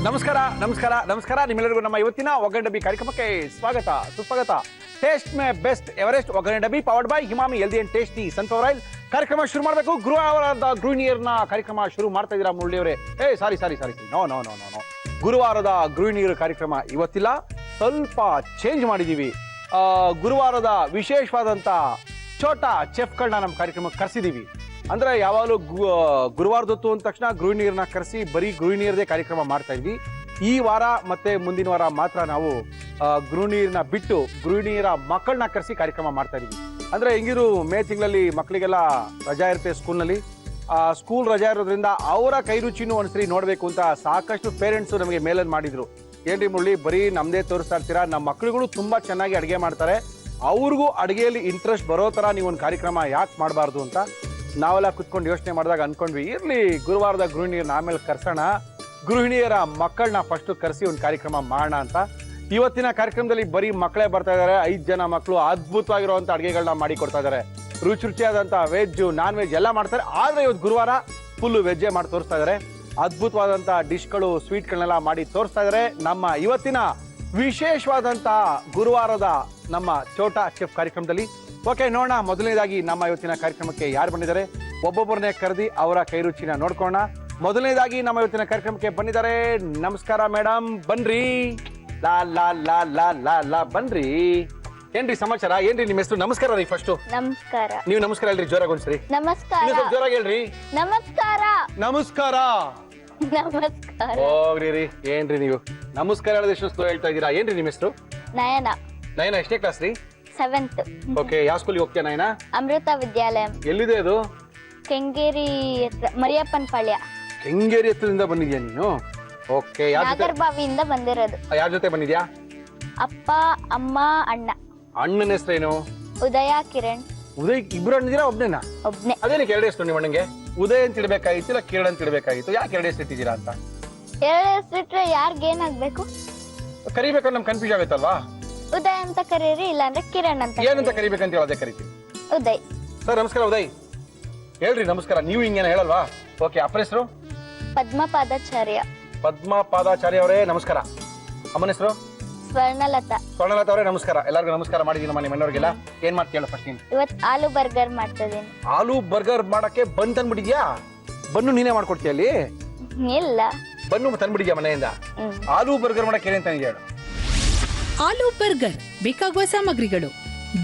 ನಮಸ್ಕಾರ ನಮಸ್ಕಾರ ನಮಸ್ಕಾರ ನಿಮ್ಮೆಲ್ಲರಿಗೂ ನಮ್ಮ ಇವತ್ತಿನ ಒಗ್ಗರಣೆ ಡಬ್ಬಿ ಕಾರ್ಯಕ್ರಮಕ್ಕೆ ಸ್ವಾಗತ ಸುಸ್ವಾಗತ. ಟೇಸ್ಟ್ ಮೇ ಬೆಸ್ಟ್ ಎವರೆಸ್ಟ್ ಒಗ್ಗರಣೆ ಡಬ್ಬಿ powered by Emami healthy and tasty sunflower oil. ಕಾರ್ಯಕ್ರಮ ಶುರು ಮಾಡಬೇಕು. ಗುರುವಾರದ ಗೃಹಿಣಿಯರ್ನ ಕಾರ್ಯಕ್ರಮ ಶುರು ಮಾಡ್ತಾ ಇದ್ದೀರಾ ಮುರಳಿಯವರೇ? Sorry no no no no no ಗುರುವಾರದ ಗೃಹಿಣಿಯರ ಕಾರ್ಯಕ್ರಮ ಇವತ್ತಿಲ್ಲ, ಸ್ವಲ್ಪ ಚೇಂಜ್ ಮಾಡಿದೀವಿ. ಗುರುವಾರದ ವಿಶೇಷವಾದಂತ ಛೋಟಾ ಚೆಫ್ಗಳನ್ನ ನಮ್ಮ ಕಾರ್ಯಕ್ರಮಕ್ಕೆ ಕರೆಸಿದೀವಿ. ಅಂದ್ರೆ ಯಾವಾಗಲೂ ಗುರುವಾರದೊತ್ತು ಅಂದ ತಕ್ಷಣ ಗೃಹಿಣಿಯರನ್ನ ಕರೆಸಿ ಬರೀ ಗೃಹಿಣಿಯರದೇ ಕಾರ್ಯಕ್ರಮ ಮಾಡ್ತಾ ಇದ್ವಿ. ಈ ವಾರ ಮತ್ತೆ ಮುಂದಿನ ವಾರ ಮಾತ್ರ ನಾವು ಗೃಹಿಣಿಯರನ್ನ ಬಿಟ್ಟು ಗೃಹಿಣಿಯರ ಮಕ್ಕಳನ್ನ ಕರೆಸಿ ಕಾರ್ಯಕ್ರಮ ಮಾಡ್ತಾ ಇದೀವಿ. ಅಂದ್ರೆ ಹೆಂಗಿರು ಮೇ ತಿಂಗಳಲ್ಲಿ ಮಕ್ಕಳಿಗೆಲ್ಲ ರಜಾ ಇರುತ್ತೆ ಸ್ಕೂಲ್ನಲ್ಲಿ. ಸ್ಕೂಲ್ ರಜಾ ಇರೋದ್ರಿಂದ ಅವರ ಕೈ ರುಚಿನೂ ಒಂದ್ಸರಿ ನೋಡ್ಬೇಕು ಅಂತ ಸಾಕಷ್ಟು ಪೇರೆಂಟ್ಸ್ ನಮಗೆ ಮೇಲಲ್ಲಿ ಮಾಡಿದ್ರು. ಏನ್ರಿ ಮುರಳಿ, ಬರೀ ನಮ್ದೇ ತೋರಿಸ್ತಾ ಇರ್ತೀರಾ, ನಮ್ಮ ಮಕ್ಕಳುಗಳು ತುಂಬಾ ಚೆನ್ನಾಗಿ ಅಡುಗೆ ಮಾಡ್ತಾರೆ, ಅವ್ರಿಗೂ ಅಡುಗೆಯಲ್ಲಿ ಇಂಟ್ರೆಸ್ಟ್ ಬರೋ ತರ ನೀವು ಒಂದು ಕಾರ್ಯಕ್ರಮ ಯಾಕೆ ಮಾಡಬಾರ್ದು ಅಂತ ನಾವೆಲ್ಲ ಕುತ್ಕೊಂಡು ಯೋಚನೆ ಮಾಡಿದಾಗ ಅನ್ಕೊಂಡ್ವಿ, ಇರ್ಲಿ ಗುರುವಾರದ ಗೃಹಿಣಿಯರನ್ನ ಆಮೇಲೆ ಕರ್ಸೋಣ, ಗೃಹಿಣಿಯರ ಮಕ್ಕಳನ್ನ ಫಸ್ಟ್ ಕರೆಸಿ ಒಂದು ಕಾರ್ಯಕ್ರಮ ಮಾಡೋಣ ಅಂತ. ಇವತ್ತಿನ ಕಾರ್ಯಕ್ರಮದಲ್ಲಿ ಬರೀ ಮಕ್ಕಳೇ ಬರ್ತಾ ಇದಾರೆ. 5 ಜನ ಮಕ್ಕಳು ಅದ್ಭುತವಾಗಿರುವಂತ ಅಡುಗೆಗಳನ್ನ ಮಾಡಿ ಕೊಡ್ತಾ ಇದಾರೆ. ರುಚಿಯಾದಂತ ವೆಜ್ ನಾನ್ ವೆಜ್ ಎಲ್ಲ ಮಾಡ್ತಾರೆ. ಆದ್ರೆ ಇವತ್ತು ಗುರುವಾರ ಫುಲ್ ವೆಜ್ಜೇ ಮಾಡಿ ತೋರಿಸ್ತಾ ಇದಾರೆ. ಅದ್ಭುತವಾದಂತ ಡಿಶ್ಗಳು ಸ್ವೀಟ್ಗಳನ್ನೆಲ್ಲ ಮಾಡಿ ತೋರಿಸ್ತಾ ಇದಾರೆ ನಮ್ಮ ಇವತ್ತಿನ ವಿಶೇಷವಾದಂತ ಗುರುವಾರದ ನಮ್ಮ ಛೋಟಾ ಚೆಫ್ ಕಾರ್ಯಕ್ರಮದಲ್ಲಿ. ಓಕೆ, ನೋಡೋಣ ಮೊದಲನೇದಾಗಿ ನಮ್ಮ ಇವತ್ತಿನ ಕಾರ್ಯಕ್ರಮಕ್ಕೆ ಯಾರು ಬಂದಿದ್ದಾರೆ, ಒಬ್ಬೊಬ್ಬರನ್ನೇ ಕರೆದಿ ಅವರ ಕೈ ರುಚಿನ ನೋಡ್ಕೋಣ. ಮೊದಲನೇದಾಗಿ ನಮ್ಮ ಇವತ್ತಿನ ಕಾರ್ಯಕ್ರಮಕ್ಕೆ ಬಂದಿದ್ದಾರೆ. ನಮಸ್ಕಾರ ಮೇಡಮ್, ಬನ್ರಿ. ಲಾ ಲಾ ಲಾ ಲಾ ಲಾ ಲಾ ಬನ್ರಿ. ಏನ್ರಿ ಸಮಾಚಾರ? ಏನ್ರಿ ನಿಮ್ಮ ಹೆಸರು? ನಮಸ್ಕಾರ ರೀ. ಫಸ್ಟ್ ನಮಸ್ಕಾರ. ನೀವು ನಮಸ್ಕಾರ ಹೇಳ್ರಿ ಜೋರಾಗಿ ಒಂದ್ಸರಿ. ನಮಸ್ಕಾರ. ಜೋರಾಗಿ ಹೇಳ್ರಿ. ನಮಸ್ಕಾರ. ನಮಸ್ಕಾರ. ನಮಸ್ಕಾರ. ಹೋಗ್ರಿ ರೀ. ಏನ್ರಿ ನೀವು ನಮಸ್ಕಾರ ಹೇಳಿದಷ್ಟು ಸ್ಲೋ ಹೇಳ್ತಾ ಇದ್ದೀರಾ? ಏನ್ರಿ ನಿಮ್ಮ ಹೆಸರು? ನಯನ. ನಯನ ಎಷ್ಟೇ ಕ್ಲಾಸ್ ರೀ? 7th. ಓಕೆ, ಯಾವ ಸ್ಕೂಲ್ಗೆ ಹೋಗ್ತೀಯ ನಯನ? ಅಮೃತ ವಿದ್ಯಾಲಯ. ಎಲ್ಲಿದೆ ಅದು? ಕೆಂಗೇರಿ ಮರಿಯಪ್ಪನ ಪಾಳ್ಯ. ಕೆಂಗೇರಿ ಹತ್ರದಿಂದ ಬಂದಿದ್ಯಾ ನೀನು? ಓಕೆ, ನಾಗರಬಾವಿಯಿಂದ ಬಂದಿರೋದು. ಯಾರ ಜೊತೆ ಬಂದಿದ್ಯಾ? ಅಪ್ಪ, ಅಮ್ಮ, ಅಣ್ಣ. ಅಣ್ಣನ ಹೆಸರೇನು? ಉದಯ, ಕಿರಣ್. ಉದಯ್ ಇಬ್ರು ಅಣ್ಣಿದ್ದೀರಾ? ಒಬ್ನೇನಾ? ಒಬ್ನೇ. ಅದೇನಕ್ಕೆ 2 ಹೆಸರು ನಿಮ್ಮ ಅಣ್ಣಂಗೆ? ಉದಯ್ ಅಂತ ಇಡ್ಬೇಕಾಗಿತ್ತು, ಇಲ್ಲ ಕಿರಣ್ ಅಂತ ಇಡ್ಬೇಕಾಗಿತ್ತು? ಯಾಕೆ 2 ಹೆಸರು ಇಟ್ಟಿದ್ದೀರಾ ಅಂತ? 2 ಹೆಸರಿಟ್ರೆ ಯಾರ್ಗ್ ಏನಾಗ್ಬೇಕು? ಕರಿಬೇಕಂದ್ರೆ ನಮ್ಗೆ ಕನ್ಫ್ಯೂಸ್ ಆಗುತ್ತಲ್ವಾ? ಉದಯ್ ಅಂತ ಕರೀರಿ, ಇಲ್ಲಾಂದ್ರೆ ಕಿರಣ್ ಅಂತ. ಏನಂತ ಕರಿಬೇಕಂತ ಹೇಳೋದೇ ಕರಿತೀವಿ. ಉದಯ್. ಸರ್ ನಮಸ್ಕಾರ. ಉದಯ್ ಹೇಳ್ರಿ. ನಮಸ್ಕಾರ. ನೀವು ಹಿಂಗೇನ ಹೇಳಲ್ವಾ? ಓಕೆ, ಅಪ್ಪನ ಹೆಸರು? ಪದ್ಮಪಾದಾಚಾರ್ಯ. ಪದ್ಮಪಾದಾಚಾರ್ಯ ಅವರೇ ನಮಸ್ಕಾರ. ಅಮ್ಮನ ಹೆಸರು? ಸ್ವರ್ಣಲತಾ. ಸ್ವರ್ಣಲತಾ ಅವರೇ ನಮಸ್ಕಾರ. ಎಲ್ಲರಿಗೂ ನಮಸ್ಕಾರ ಮಾಡಿದೀನಿ ನಮ್ಮ ಮನೆಯವರಿಗೆಲ್ಲ. ಏನ್ ಮಾಡ್ತೀಯ ಫಸ್ಟ್ ನೀನು? ಇವತ್ತು ಆಲೂ ಬರ್ಗರ್ ಮಾಡ್ತಾ ಇದೀನಿ. ಆಲೂ ಬರ್ಗರ್ ಮಾಡಕ್ಕೆ ಬನ್ ತಂದ್ಬಿಟ್ಟಿದ್ಯಾ? ಬನ್ನು ನೀನೇ ಮಾಡ್ಕೊಡ್ತೀಯ ಅಲ್ಲಿ? ಇಲ್ಲ, ಬನ್ನು ತಂದ್ಬಿಟ್ಟಿದ್ಯಾ ಮನೆಯಿಂದ? ಆಲೂ ಬರ್ಗರ್ ಮಾಡಕ್ಕೆ ಏನೇನ್ ತಂದಿದ್ಯಾ ಹೇಳು? ಆಲೂ ಬರ್ಗರ್ ಬೇಕಾಗುವ ಸಾಮಗ್ರಿಗಳು: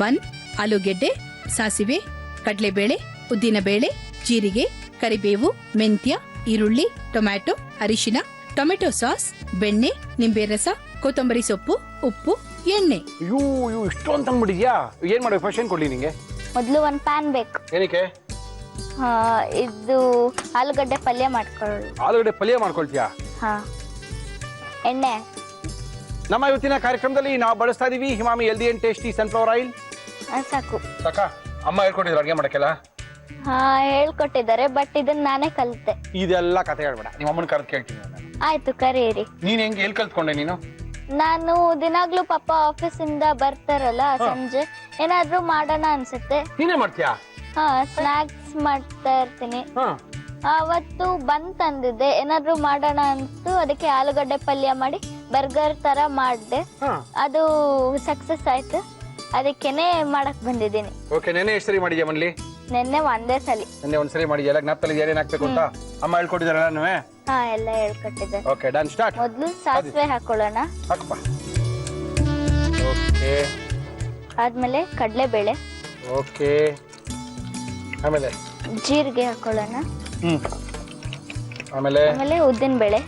ಬನ್, ಆಲೂಗೆಡ್ಡೆ, ಸಾಸಿವೆ, ಕಡಲೆಬೇಳೆ, ಉದ್ದಿನಬೇಳೆ, ಜೀರಿಗೆ, ಕರಿಬೇವು, ಮೆಂತ್ಯ, ಈರುಳ್ಳಿ, ಟೊಮ್ಯಾಟೊ, ಅರಿಶಿನ, ಟೊಮೆಟೊ ಸಾಸ್, ಬೆಣ್ಣೆ, ನಿಂಬೆ ರಸ, ಕೊತ್ತಂಬರಿ ಸೊಪ್ಪು, ಉಪ್ಪು, ಎಣ್ಣೆ. ಇಷ್ಟೊಂದು ತಂದ್ಬಿಟ್ಟಿದ್ಯಾ? ಏನ್ ಮಾಡ್ಬೇಕು ಫಸ್ಟ್? ಏನ್ ಕೊಡ್ಲಿ ನಿಂಗೆ? ಮೊದ್ಲು ಒಂದ್ ಪ್ಯಾನ್ ಬೇಕು. ಏನಕ್ಕೆ? ಇದು ಆಲೂಗಡ್ಡೆ ಪಲ್ಯ ಮಾಡ್ಕೊಳ್ಳಿ. ಆಲೂಗಡ್ಡೆ ಪಲ್ಯ ಮಾಡ್ಕೊಳ್ತೀಯಾ? ಹಾ. ಎಣ್ಣೆ. ನಮ್ಮ ಇವತ್ತಿನ ಕಾರ್ಯಕ್ರಮದಲ್ಲಿ ನಾವು ಬಳಸ್ತಾ ಇದೀವಿ ಹಿಮಾಮಿ healthy and tasty sunflower oil. ಸಾಕು. ಸಾಕ? ಅಮ್ಮ ಹೇಳ್ಕೊಟ್ಟಿದ್ರು ಅಡುಗೆ ಮಾಡಕ್ಕೆಲ್ಲ? ಹಾ, ಹೇಳ್ಕೊಟ್ಟಿದ್ದಾರೆ, ಬಟ್ ಇದನ್ನ ನಾನೇ ಕಲಿತೆ. ಇದೆಲ್ಲ ಕತೆ ಹೇಳ್ಬೇಡ, ನಿಮ್ಮ ಅಮ್ಮನ ಕರೆದು ಕೇಳ್ತೀನಿ ನಾನು. ಆಯ್ತು, ಕರೀರಿ. ನೀನ್ ಹೆಂಗೆ ಎಲ್ಲಿ ಕಲ್ತ್ಕೊಂಡೆ ನೀನು? ನಾನು ದಿನಾಗ್ಲೂ ಪಾಪ ಆಫೀಸ್ ಇಂದ ಬರ್ತಾರಲ್ಲ, ಸಂಜೆ ಏನಾದ್ರೂ ಮಾಡೋಣ ಅನ್ಸುತ್ತೆ. ನೀನೇ ಮಾಡ್ತೀಯಾ? ಹಾ, ಸ್ನಾಕ್ಸ್ ಮಾಡ್ತಾ ಇರ್ತೀನಿ. ಅವತ್ತು ಬಂದ್ ತಂದಿದ್ದೆ, ಏನಾದ್ರೂ ಮಾಡೋಣ ಅನ್ಸ್ತು, ಅದಕ್ಕೆ ಆಲೂಗಡ್ಡೆ ಪಲ್ಯ ಮಾಡಿ ಬರ್ಗರ್ ತರ ಮಾಡ್ದೆ. ಅದು ಸಕ್ಸಸ್ ಆಯ್ತು, ಅದಕ್ಕೇನೆ ಮಾಡಕ್ ಬಂದಿದ್ದೀನಿ. ಓಕೆ, ನೆನ್ನೆ ಎಷ್ಟು ಸರಿ ಮಾಡಿದ್ಯಾ ಮನೇಲಿ? ನೆನ್ನೆ ಒಂದೇ ಸಲಿ. ನೆನ್ನೆ ಒಂದ್ಸರಿ ಮಾಡಿದ್ಯಾ? ಎಲ್ಲ ಜ್ಞಾಪಕದಲ್ಲಿ ಏನೇನ್ ಹಾಕ್ಬೇಕು ಅಂತ ಅಮ್ಮ ಹೇಳ್ಕೊಟ್ಟಿದಾರಲ್ಲ? ಹಾ, ಎಲ್ಲ ಹೇಳ್ಕೊಟ್ಟಿದ್ದಾರೆ. Okay, done, start. ಮೊದ್ಲು ಸಾಸಿವೆ ಹಾಕೊಳ್ಳೋಣ. ಹಾಕಪ್ಪ. ಓಕೆ, ಆದ್ಮೇಲೆ ಕಡಲೆಬೇಳೆ. ಓಕೆ, ಆಮೇಲೆ ಜೀರಿಗೆ ಹಾಕೊಳ್ಳೋಣ. ಆಮೇಲೆ ಉದ್ದಿನ ಬೇಳೆ.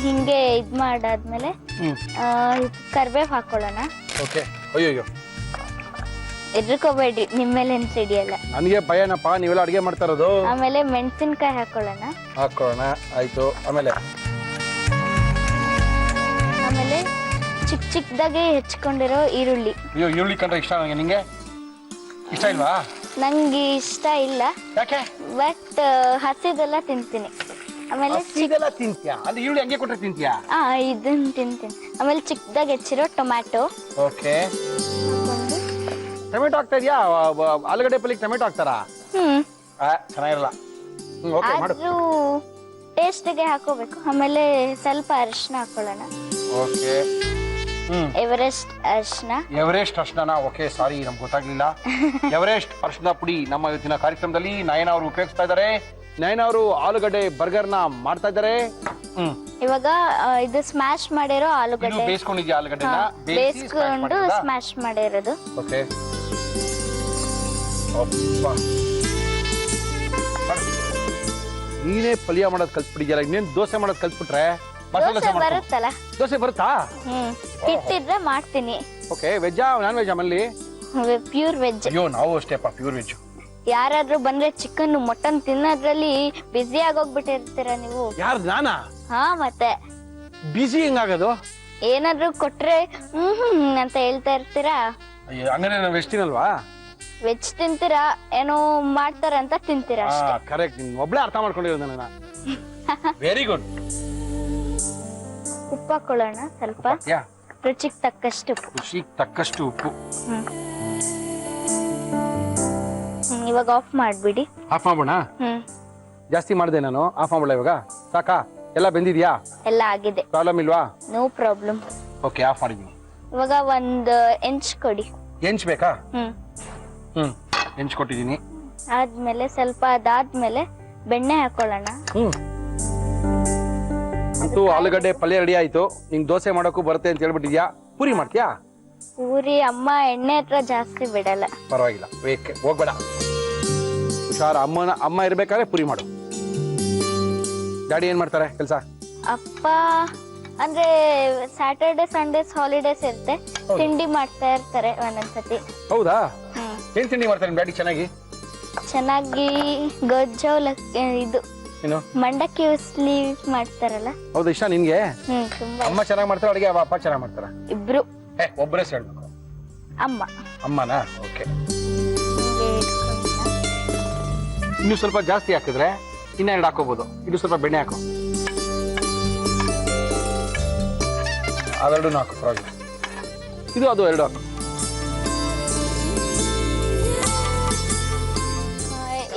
ಹಿಂಗೆ ಇದ್ ಮಾಡಾದ್ಮೇಲೆ ಕರ್ಬೇವ್ ಹಾಕೊಳ್ಳೋಣ. ಓಕೆ. ಅಯ್ಯೋ, ಎದ್ರಕೋಬೇಡಿ, ನಿಮ್ಮೇಲೆ ಸಿಡಿಯಲ್ಲ. ನನಗೆ ಭಯನಪ್ಪ, ನೀವೆಲ್ಲ ಅಡಿಗೆ ಮಾಡ್ತಾ ಇರೋದು. ಆಮೇಲೆ ಮೆಣಸಿನ್ಕಾಯಿ ಹಾಕೊಳ್ಳೋಣ. ಆಯ್ತು. ಆಮೇಲೆ ಚಿಕ್ಕದಾಗಿ ಹೆಚ್ಚಿಕೊಂಡಿರೋ ಈರುಳ್ಳಿ. ಈರುಳ್ಳಿ ಕಂಡ್ರೆ ಇಷ್ಟ ನನಗೆ. ನಿಂಗೆ ಇಷ್ಟ ಇಲ್ವಾ? ನಂಗೆ ಇಷ್ಟ ಇಲ್ಲ. ಯಾಕೆ? ಬಟ್ ಹಸಿದೆಲ್ಲ ತಿಂತೀನಿ. ಆಮೇಲೆ ಇದೆಲ್ಲ ತಿಂತ್ಯಾ? ಅಂದ್ರೆ ಈರುಳ್ಳಿ ಹಂಗೆ ಕೊಟ್ರೆ ತಿಂತ್ಯಾ? ಇದನ್ನ ತಿಂತೀನಿ. ಆಮೇಲೆ ಚಿಕ್ಕದಾಗಿ ಹೆಚ್ಚಿರೋ ಟೊಮ್ಯಾಟೊ. ಓಕೆ. ಟೊಮೆಟೊ ಹಾಕ್ತಾ ಇದೆಯಾ? ಆಲೂಗಡ್ಡೆ ಪಲ್ಯಕ್ಕೆ ಟೊಮೆಟೊ ಹಾಕ್ತಾರಾ? ಚೆನ್ನಾಗಿರಲ್ಲ. ಓಕೆ ಮಾಡು. ಆದ್ರೂ ಟೇಸ್ಟ್ಗೆ ಹಾಕೋಬೇಕು. ಆಮೇಲೆ ಸ್ವಲ್ಪ ಅರಿಶಿನ ಹಾಕೊಳ್ಳೋಣ. ಓಕೆ. ಎವರೆಸ್ಟ್ ಅರಿಶಿನ. ಎವರೆಸ್ಟ್ ಅರ್ಶನ. ಓಕೆ, ಸಾರಿ ನಮ್ಗೆ ಗೊತ್ತಾಗ್ಲಿಲ್ಲ. ಎವರೆಸ್ಟ್ ಅರ್ಶನ ಪುಡಿ ನಮ್ಮ ಇವತ್ತಿನ ಕಾರ್ಯಕ್ರಮದಲ್ಲಿ ನಯನ ಅವರು ಉಪಯೋಗಿಸ್ತಾ ಇದ್ದಾರೆ. ನಯನ ಅವರು ಆಲೂಗಡ್ಡೆ ಬರ್ಗರ್ನ ಮಾಡ್ತಾ ಇದ್ದಾರೆ. ಇವಾಗ ಇದು ಸ್ಮ್ಯಾಶ್ ಮಾಡಿರೋ ಆಲೂಗಡ್ಡೆ ಬೇಯಿಸ್ಕೊಂಡಿದ್ಯಾ? ಆಲೂಗಡ್ಡೆನ ಬೇಯಿಸ್ಕೊಂಡು ಸ್ಮ್ಯಾಶ್ ಮಾಡಿರೋದು. ಓಕೆ. ನೀನೇ ಪಲ್ಯ ಮಾಡೋದ್ ಕಲ್ತ್ಬಿಟ್ಟಿದ್ಯಲ್ಲ, ಇನ್ನೇನ್ ದೋಸೆ ಮಾಡೋದ್ ಕಲ್ತ್ಬಿಟ್ರೆ ಮಸಾಲೆ ದೋಸೆ ಬರುತ್ತಲ್ಲ. ದೋಸೆ ಬರುತ್ತಾ? ಹಿಟ್ಟಿದ್ರೆ ಮಾಡ್ತೀನಿ. ಓಕೆ. ವೆಜ್ಜಾ ನಾನ್ ವೆಜ್ಜಾ ಮಲ್ಲಿ? Pure veg. ಅಯ್ಯೋ ನಾವು ಅಷ್ಟೇಪ್ಪ, ಪ್ಯೂರ್ ವೆಜ್. ಯಾರಾದ್ರೂ ಬಂದ್ರೆ ಚಿಕನ್ ಮಟನ್ ತಿನ್ನೋದ್ರಲ್ಲಿ ಬಿಸಿ ಆಗೋಗ್ಬಿಟ್ಟಿರ್ತೀರ ನೀವು. ಯಾರು ನಾನಾ? ಹಾ ಮತ್ತೆ ಬಿಸಿ ಹೆಂಗಾಗೋದು? ಏನಾದ್ರೂ ಕೊಟ್ರೆ ಅಂತ ಹೇಳ್ತಾ ಇರ್ತೀರಾ. ಅಯ್ಯೋ ಹಂಗಾರೆ ನಾವು ವೆಜ್ ತಿನ್ನಲ್ವಾ? ವೆಜ್ ತಿಂತೀರಾ, ಏನೋ ಮಾಡ್ತಾರ ಅಂತ ತಿಂತೀರಾ ಅಷ್ಟೇ. ಕರೆಕ್ಟ್. ನೀನ್ ಒಬ್ಳೆ ಅರ್ಥ ಮಾಡ್ಕೊಂಡಿರೋದು ನನ್ನ. Very good. ಉಪ್ಪು ಹಾಕೊಳ್ಳೋಣ ಸ್ವಲ್ಪ. ರುಚಿಗೆ ತಕ್ಕಷ್ಟು ಉಪ್ಪು. ರುಚಿಗೆ ತಕ್ಕಷ್ಟು ಉಪ್ಪು. ಇವಾಗ ಆಫ್ ಮಾಡ್ಬಿಡಿ. ಆಫ್ ಮಾಡೋಣ? ಜಾಸ್ತಿ ಮಾಡಿದೆ ನಾನು. ಆಫ್ ಮಾಡ್ಬಿಡ ಇವಾಗ? ಸಾಕಾ? ಎಲ್ಲ ಬೆಂದಿದ್ಯಾ? ಎಲ್ಲ ಆಗಿದೆ. ಪ್ರಾಬ್ಲಮ್ ಇಲ್ವಾ? No problem. ಓಕೆ, ಆಫ್ ಮಾಡಿದೀನಿ. ಇವಾಗ ಒಂದು ಎಂಚ್ ಕೊಡಿ. ಎಂಚ್ ಬೇಕಾ? ಎಂಚ್ ಕೊಟ್ಟಿದ್ದೀನಿ. ಆದ್ಮೇಲೆ ಸ್ವಲ್ಪ ಅದಾದ್ಮೇಲೆ ಬೆಣ್ಣೆ ಹಾಕೊಳ್ಳೋಣ. ಅಂತೂ ಆಲೂಗಡ್ಡೆ ಪಲ್ಯ ರೆಡಿ ಆಯ್ತು. ನಿಂಗೆ ದೋಸೆ ಮಾಡೋಕ್ಕೂ ಬರುತ್ತೆ ಅಂತ ಹೇಳ್ಬಿಟ್ಟಿದ್ಯಾ. ಪೂರಿ ಮಾಡ್ತೀಯಾ? ಪೂರಿ ಅಮ್ಮ ಎಣ್ಣೆ ಹತ್ರ ಜಾಸ್ತಿ ಬಿಡಲ್ಲ. ಪರವಾಗಿಲ್ಲ, ಹೋಗ್ಬೇಡ. ಹುಷಾರ. ಅಮ್ಮ ಇರ್ಬೇಕಾದ್ರೆ ಪೂರಿ ಮಾಡು. ಡ್ಯಾಡಿ ಏನ್ ಮಾಡ್ತಾರೆ ಕೆಲಸ? ಅಪ್ಪ ಅಂದ್ರೆ ಸ್ಯಾಟರ್ಡೆ ಸಂಡೇಸ್ ಹಾಲಿಡೇಸ್ ಇರುತ್ತೆ, ತಿಂಡಿ ಮಾಡ್ತಾ ಇರ್ತಾರೆ ಒಂದೊಂದ್ಸತಿ. ಹೌದಾ? ಏನ್ ತಿಂಡಿ ಮಾಡ್ತಾರೆ ಡ್ಯಾಡಿ? ಚೆನ್ನಾಗಿ ಗೊಜ್ಜೋಲ ಇದು ಏನು ಮಂಡಕ್ಕಿ ಉಸ್ಲಿ ಮಾಡ್ತಾರಲ್ಲ. ಹೌದಾ? ಇಷ್ಟ ನಿನ್ಗೆ? ತುಂಬಾ. ಅಮ್ಮ ಚೆನ್ನಾಗಿ ಮಾಡ್ತಾರ ಅಡಿಗೆ? ಅಪ್ಪ ಚೆನ್ನಾಗಿ ಮಾಡ್ತಾರ? ಇಬ್ರು. ಒಬ್ಬರೇ ಹೇಳ್ಬೇಕು. ಅಮ್ಮ. ಅಮ್ಮನಾ? ಓಕೆ. ಇನ್ನು ಸ್ವಲ್ಪ ಜಾಸ್ತಿ ಹಾಕಿದ್ರೆ ಇನ್ನೆರಡು ಹಾಕೋಬಹುದು. ಇದು ಸ್ವಲ್ಪ ಬೆಣ್ಣೆ ಹಾಕೋ. ಅವೆರಡು ಹಾಕು, ಪರವಾಗಿಲ್ಲ. ಇದು ಅದು ಎರಡು ಹಾಕು.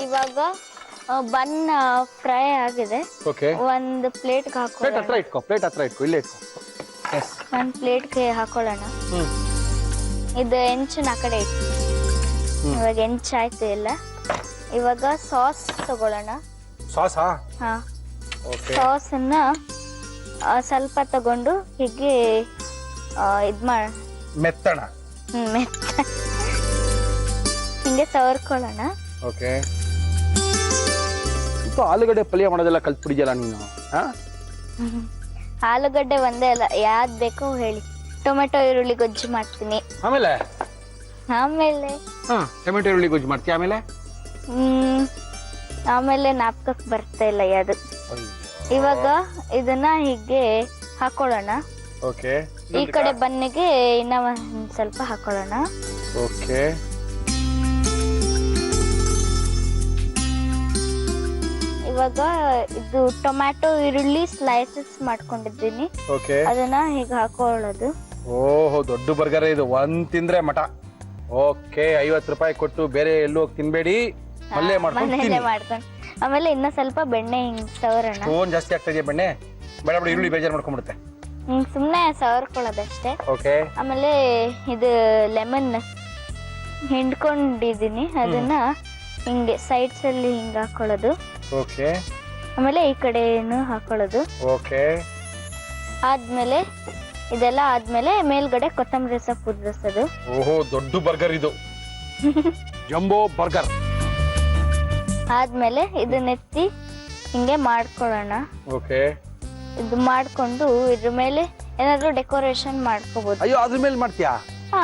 ಇವಾಗ ಬನ್ ಫ್ರೈ ಆಗಿದೆ. ಓಕೆ. ಒಂದು ಪ್ಲೇಟ್ ಹಾಕೋ. ಪ್ಲೇಟ್ ಹತ್ರ ಇಟ್ಕೋ. ಇಲ್ಲೇ ಇಟ್ಕೋ. ಒಂದು ಪ್ಲೇಟ್ಗೆ ಹಾಕೊಳ್ಳೋಣ. ಇದು ಹೆಂಚಿನ ಆ ಕಡೆ ಇಟ್ಟು. ಇವಾಗ ಹೆಂಚಾಯ್ತು ಎಲ್ಲ. ಇವಾಗ ಸಾಸ್ ತಗೊಳ್ಳೋಣ. ಸಾಸಾ? ಹಾ. ಸಾಸ್ ಅನ್ನ ಸ್ವಲ್ಪ ತಗೊಂಡು ಹೀಗೆ ಇದ್ ಮಾಡ ಮೆತ್ತಣ. ಹಿಂಗೆ ಸವರ್ಕೊಳ್ಳೋಣ. ಓಕೆ. ಆಲೂಗಡ್ಡೆ ಪಲ್ಯ ಮಾಡೋದೆಲ್ಲ ಕಲ್ತ್ಬಿಡಿದ್ಯಲ್ಲ ನೀನು. ಆಲೂಗಡ್ಡೆ ಒಂದೇ ಅಲ್ಲ, ಯಾವ್ದ್ ಬೇಕೋ ಹೇಳಿ. ಟೊಮೆಟೊ ಈರುಳ್ಳಿ ಗೊಜ್ಜು ಮಾಡ್ತೀನಿ. ಆಮೇಲೆ ಟೊಮೆಟೊ ಈರುಳ್ಳಿ ಗೊಜ್ಜು ಮಾಡ್ತೀಯ? ಆಮೇಲೆ ನಾಪ್ಕಕ್ ಬರ್ತಾ ಇಲ್ಲ ಯಾವ್ದು. ಇವಾಗ ಇದನ್ನ ಹೀಗೆ ಹಾಕೊಳ್ಳೋಣ. ಓಕೆ. ಈ ಕಡೆ ಬನ್ನಿಗೆ ಇನ್ನ ಒಂದ್ ಸ್ವಲ್ಪ ಹಾಕೊಳ್ಳೋಣ. ಓಕೆ. ಇವಾಗ ಇದು ಟೊಮ್ಯಾಟೊ ಈರುಳ್ಳಿ ಸ್ಲೈಸಸ್ ಮಾಡ್ಕೊಂಡಿದ್ದೀನಿ. ಓಕೆ. ಅದನ್ನ ಹೀಗೆ ಹಾಕೊಳ್ಳೋದು. ಓಹೋ, ದೊಡ್ಡ ಬರ್ಗರ್ ಇದು. ಒಂದ್ ತಿಂದ್ರೆ ಮಠ. ಓಕೆ. 50 ರೂಪಾಯಿ ಕೊಟ್ಟು ಬೇರೆ ಎಲ್ಲೂ ಹೋಗಿ ತಿನ್ಬೇಡಿ, ಮನೇಲೆ ಮಾಡ್ಕೊಂಡು. ಆಮೇಲೆ ಇನ್ನ ಸ್ವಲ್ಪ ಬೆಣ್ಣೆ ಹಿಂಗ್ ಸವರೋಣ. ಫೋನ್ ಜಾಸ್ತಿ ಆಗ್ತಾ ಇದೆಯಾ ಬೆಣ್ಣೆ? ಬೇಡ ಬೇಡ, ಈರುಳ್ಳಿ ಬೇಜಾರು ಮಾಡ್ಕೊಂಡ್ಬಿಡುತ್ತೆ. ಸುಮ್ನೆ ಸವರ್ಕೊಳ್ಳೋದಷ್ಟೇ. ಓಕೆ. ಆಮೇಲೆ ಇದು ಲೆಮನ್ ಹಿಂಡ್ಕೊಂಡಿದೀನಿ, ಅದನ್ನ ಹಿಂಗೆ ಸೈಡ್ಸ್ ಅಲ್ಲಿ ಹಿಂಗ್ ಹಾಕೊಳ್ಳೋದು. ಓಕೆ. ಆಮೇಲೆ ಈ ಕಡೆನು ಹಾಕೊಳ್ಳೋದು. ಓಕೆ. ಆದ್ಮೇಲೆ ಇದೆಲ್ಲ ಆದ್ಮೇಲೆ ಮೇಲ್ಗಡೆ ಕೊತ್ತಂಬರಿ ಸೊಪ್ಪು ಉದುರಿಸೋದು. ಓಹೋ, ದೊಡ್ಡ ಬರ್ಗರ್ ಇದು. Jumbo burger. ಆದ್ಮೇಲೆ ಇದನ್ನೆತ್ತಿ ಹಿಂಗೆ ಮಾಡ್ಕೊಳ್ಳೋಣ. ಓಕೆ. ಇದು ಮಾಡ್ಕೊಂಡು ಇದ್ರ ಮೇಲೆ ಏನಾದ್ರು ಡೆಕೋರೇಷನ್ ಮಾಡ್ಕೋಬಹುದು. ಅಯ್ಯೋ, ಅದ್ರ ಮೇಲೆ ಮಾಡ್ತೀಯಾ? ಹಾ.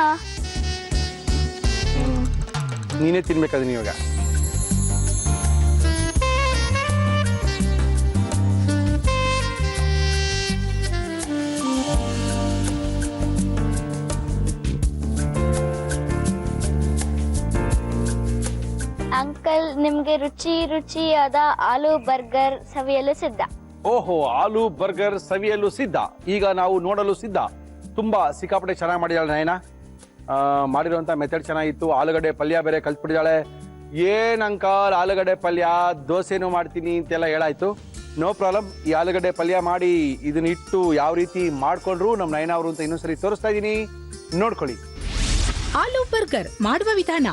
ನೀನೇ ತಿನ್ಬೇಕಾದ್ರೆ ನೀವಾಗ. ಅಂಕಲ್, ನಿಮ್ಗೆ ರುಚಿಯಾದ ಆಲೂ ಬರ್ಗರ್ ಸವಿಯಲು ಸಿದ್ಧ. ಓಹೋ, ಆಲೂ ಬರ್ಗರ್ ಸವಿಯಲು ಸಿದ್ಧ. ಈಗ ನಾವು ನೋಡಲು ಸಿದ್ಧ. ತುಂಬಾ ಸಿಕ್ಕಾಪಟ್ಟೆ ಚೆನ್ನಾಗಿ ಮಾಡಿದಾಳೆ ನಯನ. ಮಾಡಿರುವಂತ ಮೆಥಡ್ ಚೆನ್ನಾಗಿತ್ತು. ಆಲೂಗಡ್ಡೆ ಪಲ್ಯ ಬೇರೆ ಕಲ್ತ್ಬಿಟ್ಟಿದ್ದಾಳೆ. ಏನ್ ಅಂಕಲ್ ಆಲೂಗಡ್ಡೆ ಪಲ್ಯ ದೋಸೆನೂ ಮಾಡ್ತೀನಿ ಅಂತೆಲ್ಲ ಹೇಳಾಯ್ತು. No problem. ಈ ಆಲೂಗಡ್ಡೆ ಪಲ್ಯ ಮಾಡಿ ಇದನ್ನ ಇಟ್ಟು ಯಾವ ರೀತಿ ಮಾಡ್ಕೊಂಡ್ರು ನಮ್ಮ ನಯನ ಅವರು ಅಂತ ಇನ್ನೊಂದ್ಸರಿ ತೋರಿಸ್ತಾ ಇದೀನಿ, ನೋಡ್ಕೊಳ್ಳಿ. ಆಲೂ ಬರ್ಗರ್ ಮಾಡುವ ವಿಧಾನ: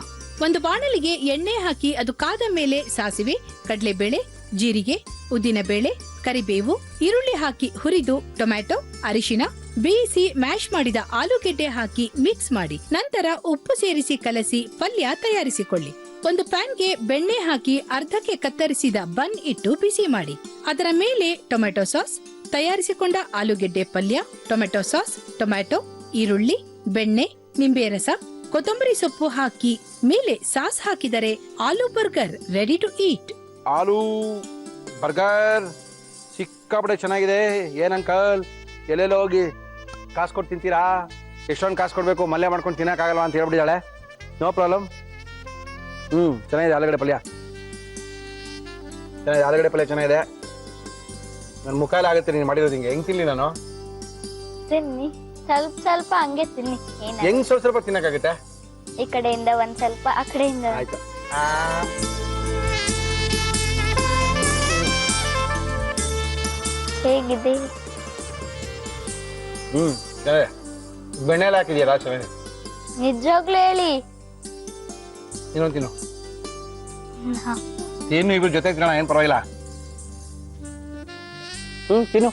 ಒಂದು ಬಾಣಲಿಗೆ ಎಣ್ಣೆ ಹಾಕಿ ಅದು ಕಾದ ಮೇಲೆ ಸಾಸಿವೆ, ಕಡಲೆಬೇಳೆ, ಜೀರಿಗೆ, ಉದ್ದಿನಬೇಳೆ, ಕರಿಬೇವು, ಈರುಳ್ಳಿ ಹಾಕಿ ಹುರಿದು ಟೊಮ್ಯಾಟೊ, ಅರಿಶಿನ, ಬೇಯಿಸಿ ಮ್ಯಾಶ್ ಮಾಡಿದ ಆಲೂಗೆಡ್ಡೆ ಹಾಕಿ ಮಿಕ್ಸ್ ಮಾಡಿ ನಂತರ ಉಪ್ಪು ಸೇರಿಸಿ ಕಲಸಿ ಪಲ್ಯ ತಯಾರಿಸಿಕೊಳ್ಳಿ. ಒಂದು ಪ್ಯಾನ್ಗೆ ಬೆಣ್ಣೆ ಹಾಕಿ ಅರ್ಧಕ್ಕೆ ಕತ್ತರಿಸಿದ ಬನ್ ಇಟ್ಟು ಬಿಸಿ ಮಾಡಿ. ಅದರ ಮೇಲೆ ಟೊಮ್ಯಾಟೊ ಸಾಸ್, ತಯಾರಿಸಿಕೊಂಡ ಆಲೂಗೆಡ್ಡೆ ಪಲ್ಯ, ಟೊಮ್ಯಾಟೊ ಸಾಸ್, ಟೊಮ್ಯಾಟೊ, ಈರುಳ್ಳಿ, ಬೆಣ್ಣೆ, ನಿಂಬೆ ರಸ, ಕೊತ್ತಂಬರಿ ಸೊಪ್ಪು ಹಾಕಿ ಮೇಲೆ ಸಾಸ್ ಹಾಕಿದರೆ aloo burger ready to eat. Aloo burger ಸಿಕ್ಕಾಪಟ್ಟೆ ಚೆನ್ನಾಗಿದೆ. ಏನ್ ಅಂಕಲ್ ಎಲ್ಲೆಲ್ಲ ಹೋಗಿ ಕಾಸು ಕೊಟ್ಟು ತಿಂತೀರಾ? ಎಷ್ಟೊಂದು ಕಾಸು ಕೊಡ್ಬೇಕು, ಮಲ್ಯ ಮಾಡ್ಕೊಂಡು ತಿನ್ನಕ್ಕಾಗಲ್ವಾ ಅಂತ ಹೇಳ್ಬಿಟ್ಟಿದ್ದಾಳೆ. No problem. ಚೆನ್ನಾಗಿದೆ ಆಲೂಗಡ್ಡೆ ಪಲ್ಯ, ಚೆನ್ನಾಗಿದೆ ಆಲೂಗಡ್ಡೆ ಪಲ್ಯ ಚೆನ್ನಾಗಿದೆ. ನನ್ನ ಮುಖ ಎಲ್ಲ ಆಗುತ್ತೆ ನೀನು ಮಾಡಿರೋದು. ಹಿಂಗೆ ಹೆಂಗ್ ತಿನ್ಲಿ ನಾನು? ತಿನ್ನಿ, ಸ್ವಲ್ಪ ಸ್ವಲ್ಪ ಹಂಗೆ ತಿನ್ನಿ. ಹೆಂಗ್ ಸ್ವಲ್ಪ ಸ್ವಲ್ಪ ತಿನ್ನಕ್ಕಾಗುತ್ತೆ? ಈ ಕಡೆಯಿಂದ ಒಂದ್ ಸ್ವಲ್ಪ, ಆ ಕಡೆಯಿಂದ. ಆಯ್ತು. ಹೇಗಿದೆ? ಚೆನ್ನಾಗಿದೆ. ಬೆಣ್ಣೆ ಎಲ್ಲ ಹಾಕಿದ್ಯಲ್ಲ, ಚೆನ್ನಾಗಿದೆ. ನಿಜವಾಗ್ಲೂ ಹೇಳಿ. ಇನ್ನೊಂದು ತಿನ್ನು. ಏನು ಇಬ್ರು ಜೊತೆ ತಿನ್ನೋಣ, ಏನ್ ಪರವಾಗಿಲ್ಲ. ತಿನ್ನು.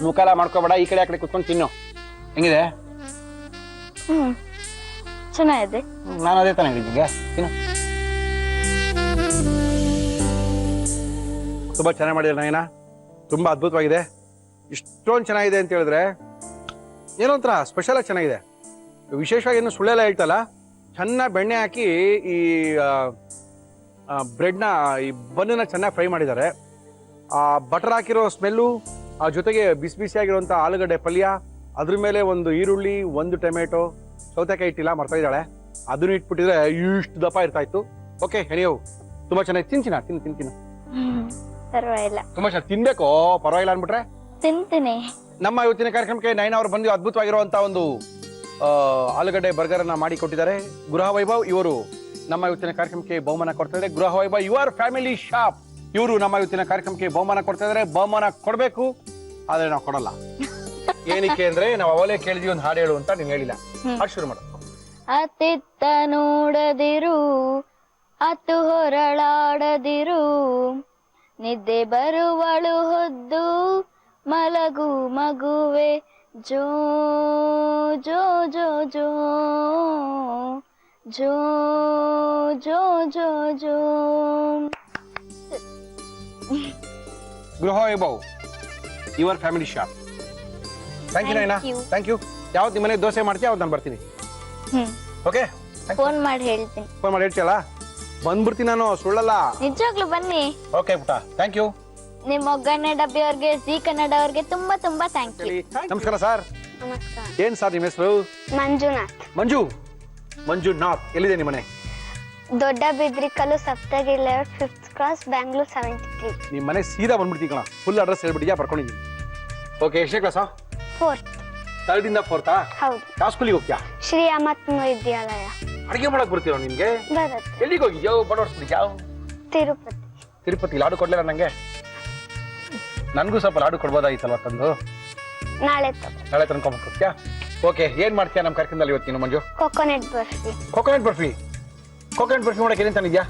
ಮುಖಾಲ ಮಾಡ್ಕೋಬೇಡ, ಈ ಕಡೆ ಆ ಕಡೆ ಕುತ್ಕೊಂಡು ತಿನ್ನು. ಹೆಂಗಿದೆ? ಚೆನ್ನಾಗಿದೆ. ನಾನು ಅದೇ ತಾನೇ ಹೇಳಿದ್ದೆ, ತಿನ್ನು. ತುಂಬಾ ಚೆನ್ನಾಗಿ ಮಾಡಿದ್ರೆ ನಯನ, ತುಂಬಾ ಅದ್ಭುತವಾಗಿದೆ. ಇಷ್ಟೊಂದು ಚೆನ್ನಾಗಿದೆ ಅಂತ ಹೇಳಿದ್ರೆ ಏನೋ ಒಂಥರ ಸ್ಪೆಷಲ್ ಆಗಿ ಚೆನ್ನಾಗಿದೆ. ವಿಶೇಷವಾಗಿ ಏನು ಸುಳ್ಳೆಲ್ಲ ಹೇಳ್ತಲ್ಲ, ಚೆನ್ನಾಗಿ ಬೆಣ್ಣೆ ಹಾಕಿ ಈ ಬ್ರೆಡ್ನ ಈ ಬನ್ನನ್ನ ಚೆನ್ನಾಗಿ ಫ್ರೈ ಮಾಡಿದ್ದಾರೆ. ಆ ಬಟರ್ ಹಾಕಿರೋ ಸ್ಮೆಲ್ಲು, ಆ ಜೊತೆಗೆ ಬಿಸಿ ಬಿಸಿಯಾಗಿರುವಂಥ ಆಲೂಗಡ್ಡೆ ಪಲ್ಯ, ಅದ್ರ ಮೇಲೆ ಒಂದು ಈರುಳ್ಳಿ, ಒಂದು ಟೊಮೆಟೊ, ಸೌತೆಕಾಯಿ ಇಟ್ಟಿಲ್ಲ, ಮರ್ತಾ ಇದ್ದಾಳೆ, ಅದನ್ನು ಇಟ್ಬಿಟ್ಟಿದ್ರೆ ಇಷ್ಟು ದಪ್ಪ ಇರ್ತಾ ಇತ್ತು. ಓಕೆ, ಎಣಿಯವು ತುಂಬಾ ಚೆನ್ನಾಗಿ ತಿಂತೀನ, ತಿನ್ನು. ಪರವಾಗಿಲ್ಲ, ತುಂಬಾ ಚೆನ್ನಾಗಿ ತಿನ್ಬೇಕು. ಪರವಾಗಿಲ್ಲ ಅನ್ಬಿಟ್ರೆ ತಿಂತೀನಿ. ನಮ್ಮ ಇವತ್ತಿನ ಕಾರ್ಯಕ್ರಮಕ್ಕೆ ನಯನ ಅವರು ಬಂದು ಅದ್ಭುತವಾಗಿರುವಂತ ಒಂದು ಆಲೂಗಡ್ಡೆ ಬರ್ಗರ್ ಅನ್ನ ಮಾಡಿ ಕೊಟ್ಟಿದ್ದಾರೆ. ಗೃಹ ವೈಭವ್ ಇವರು ನಮ್ಮ ಇವತ್ತಿನ ಕಾರ್ಯಕ್ರಮಕ್ಕೆ ಬಹುಮಾನ ಕೊಡ್ತಾ ಇದ್ದಾರೆ. ಗೃಹ ವೈಭವ್ ಯುವರ್ ಫ್ಯಾಮಿಲಿ ಶಾಪ್ ಇವರು ನಮ್ಮ ಇವತ್ತಿನ ಕಾರ್ಯಕ್ರಮಕ್ಕೆ ಬಹುಮಾನ ಕೊಡ್ತಾ ಇದ್ದಾರೆ. ಬಹುಮಾನ ಕೊಡ್ಬೇಕು, ಆದ್ರೆ ನಾವು ಕೊಡಲ್ಲ. ಏನಕ್ಕೆ ಅಂದ್ರೆ ನಾವು ಅವಲೇ ಕೇಳಿದ್ವಿ ಒಂದು ಹಾಡು ಹೇಳು ಅಂತ, ನೀನ್ ಹೇಳಿಲ್ಲ. ಹಾಡು ಶುರು ಮಾಡು. ಅತ್ತಿತ್ತ ನೋಡದಿರು, ಅತ್ತು ಹೊರಳಾಡದಿರು, ನಿದ್ದೆ ಬರುವಳು ಹೊದ್ದು ಮಲಗು ಮಗುವೆ, ಜೋ ಜೋ ಜೋ ಜೋ ಜೋ ಜೋ ಜೋ ಜೋ. Griha Vaibhav your family shop. Thank you Nayana, thank you. ಯಾವತ್ತು ನಿಮ್ಮ ಮನೆಗೆ ದೋಸೆ ಮಾಡ್ತೀಯ ಅವತ್ತು ನಾನು ಬರ್ತೀನಿ. ಓಕೆ, ಫೋನ್ ಮಾಡಿ ಹೇಳ್ತೀನಿ. ಫೋನ್ ಮಾಡಿ ಹೇಳ್ತೀಯಲ್ಲ, ಬಂದ್ಬಿಡ್ತೀನಿ ನಾನು, ಸುಳ್ಳಲ್ಲ. ನಿಜವಾಗ್ಲೂ ಬನ್ನಿ. ಓಕೆ ಪುಟ, ಥ್ಯಾಂಕ್ ಯು. ನಿಮ್ಮ ಒಗ್ಗರಣೆ ಡಬ್ಬಿ ಅವ್ರಿಗೆ, ಜಿ ಕನ್ನಡ ಅವ್ರಿಗೆ ತುಂಬಾ ತುಂಬಾ ಥ್ಯಾಂಕ್ ಯು. ನಮಸ್ಕಾರ ಸರ್. ನಮಸ್ಕಾರ. ಏನ್ ಸರ್ ನಿಮ್ಮ ಹೆಸರು? ಮಂಜುನಾಥ್. ಮಂಜುನಾಥ್. ಎಲ್ಲಿದೆ ನಿಮ್ಮ ಮನೆ? Dodda Bidrikallu, Saptagiri layout, 5th cross, Bangalore 73. ನಿಮ್ಮ ಮನೆ ಸೀದಾ ಬಂದ್ಬಿಡ್ತೀವಿ ಕಣ. ಫುಲ್ ಅಡ್ರೆಸ್ ಹೇಳ್ಬಿಟ್ಟಿದ್ಯಾ, ಬರ್ಕೊಂಡಿದ್ದೀನಿ. ಓಕೆ, ಎಷ್ಟೇ ಕ್ಲಾಸಾ? 4th. 3rd ಇಂದ 4th? ಹೌದು. ಯಾವ ಸ್ಕೂಲಿಗೆ ಹೋಗ್ತೀಯಾ? ಶ್ರೀ ಅಮತ್ ವಿದ್ಯಾಲಯ. ಅಡಿಗೆ ಮಾಡಕ್ ಬರ್ತೀವ ನಿಮ್ಗೆ? ಬರುತ್ತೆ. ಎಲ್ಲಿಗೆ ಹೋಗಿದ್ಯೋ? ಬಡವರ್ಸ್ಬಿಟ್ಟಿದ್ಯಾ? ತಿರುಪತಿ. ತಿರುಪತಿ. ಲಾಡು ಕೊಡ್ಲಿಲ್ಲ ನಂಗೆ? ನನ್ಗೂ ಸ್ವಲ್ಪ ಲಾಡು ಕೊಡ್ಬೋದಾಗಿತ್ತಲ್ವ ತಂದು? ನಾಳೆ ತಂದ್ಕೊಂಡ್ ಹೋಗ್ತೀಯಾ? ಓಕೆ, ಏನ್ ಮಾಡ್ತೀಯಾ ನಮ್ಮ ಕಾರ್ಯಕ್ರಮದಲ್ಲಿ ಇವತ್ತು ನೀನು ಮಂಜು? ಕೊಕೊನಟ್ ಬರ್ಫಿ. ಕೋಕೋನಟ್ ಬರ್ಫಿ ಮಾಡಕ್ಕೆ ಏನೇನ್ ತಂದಿದ್ಯಾ?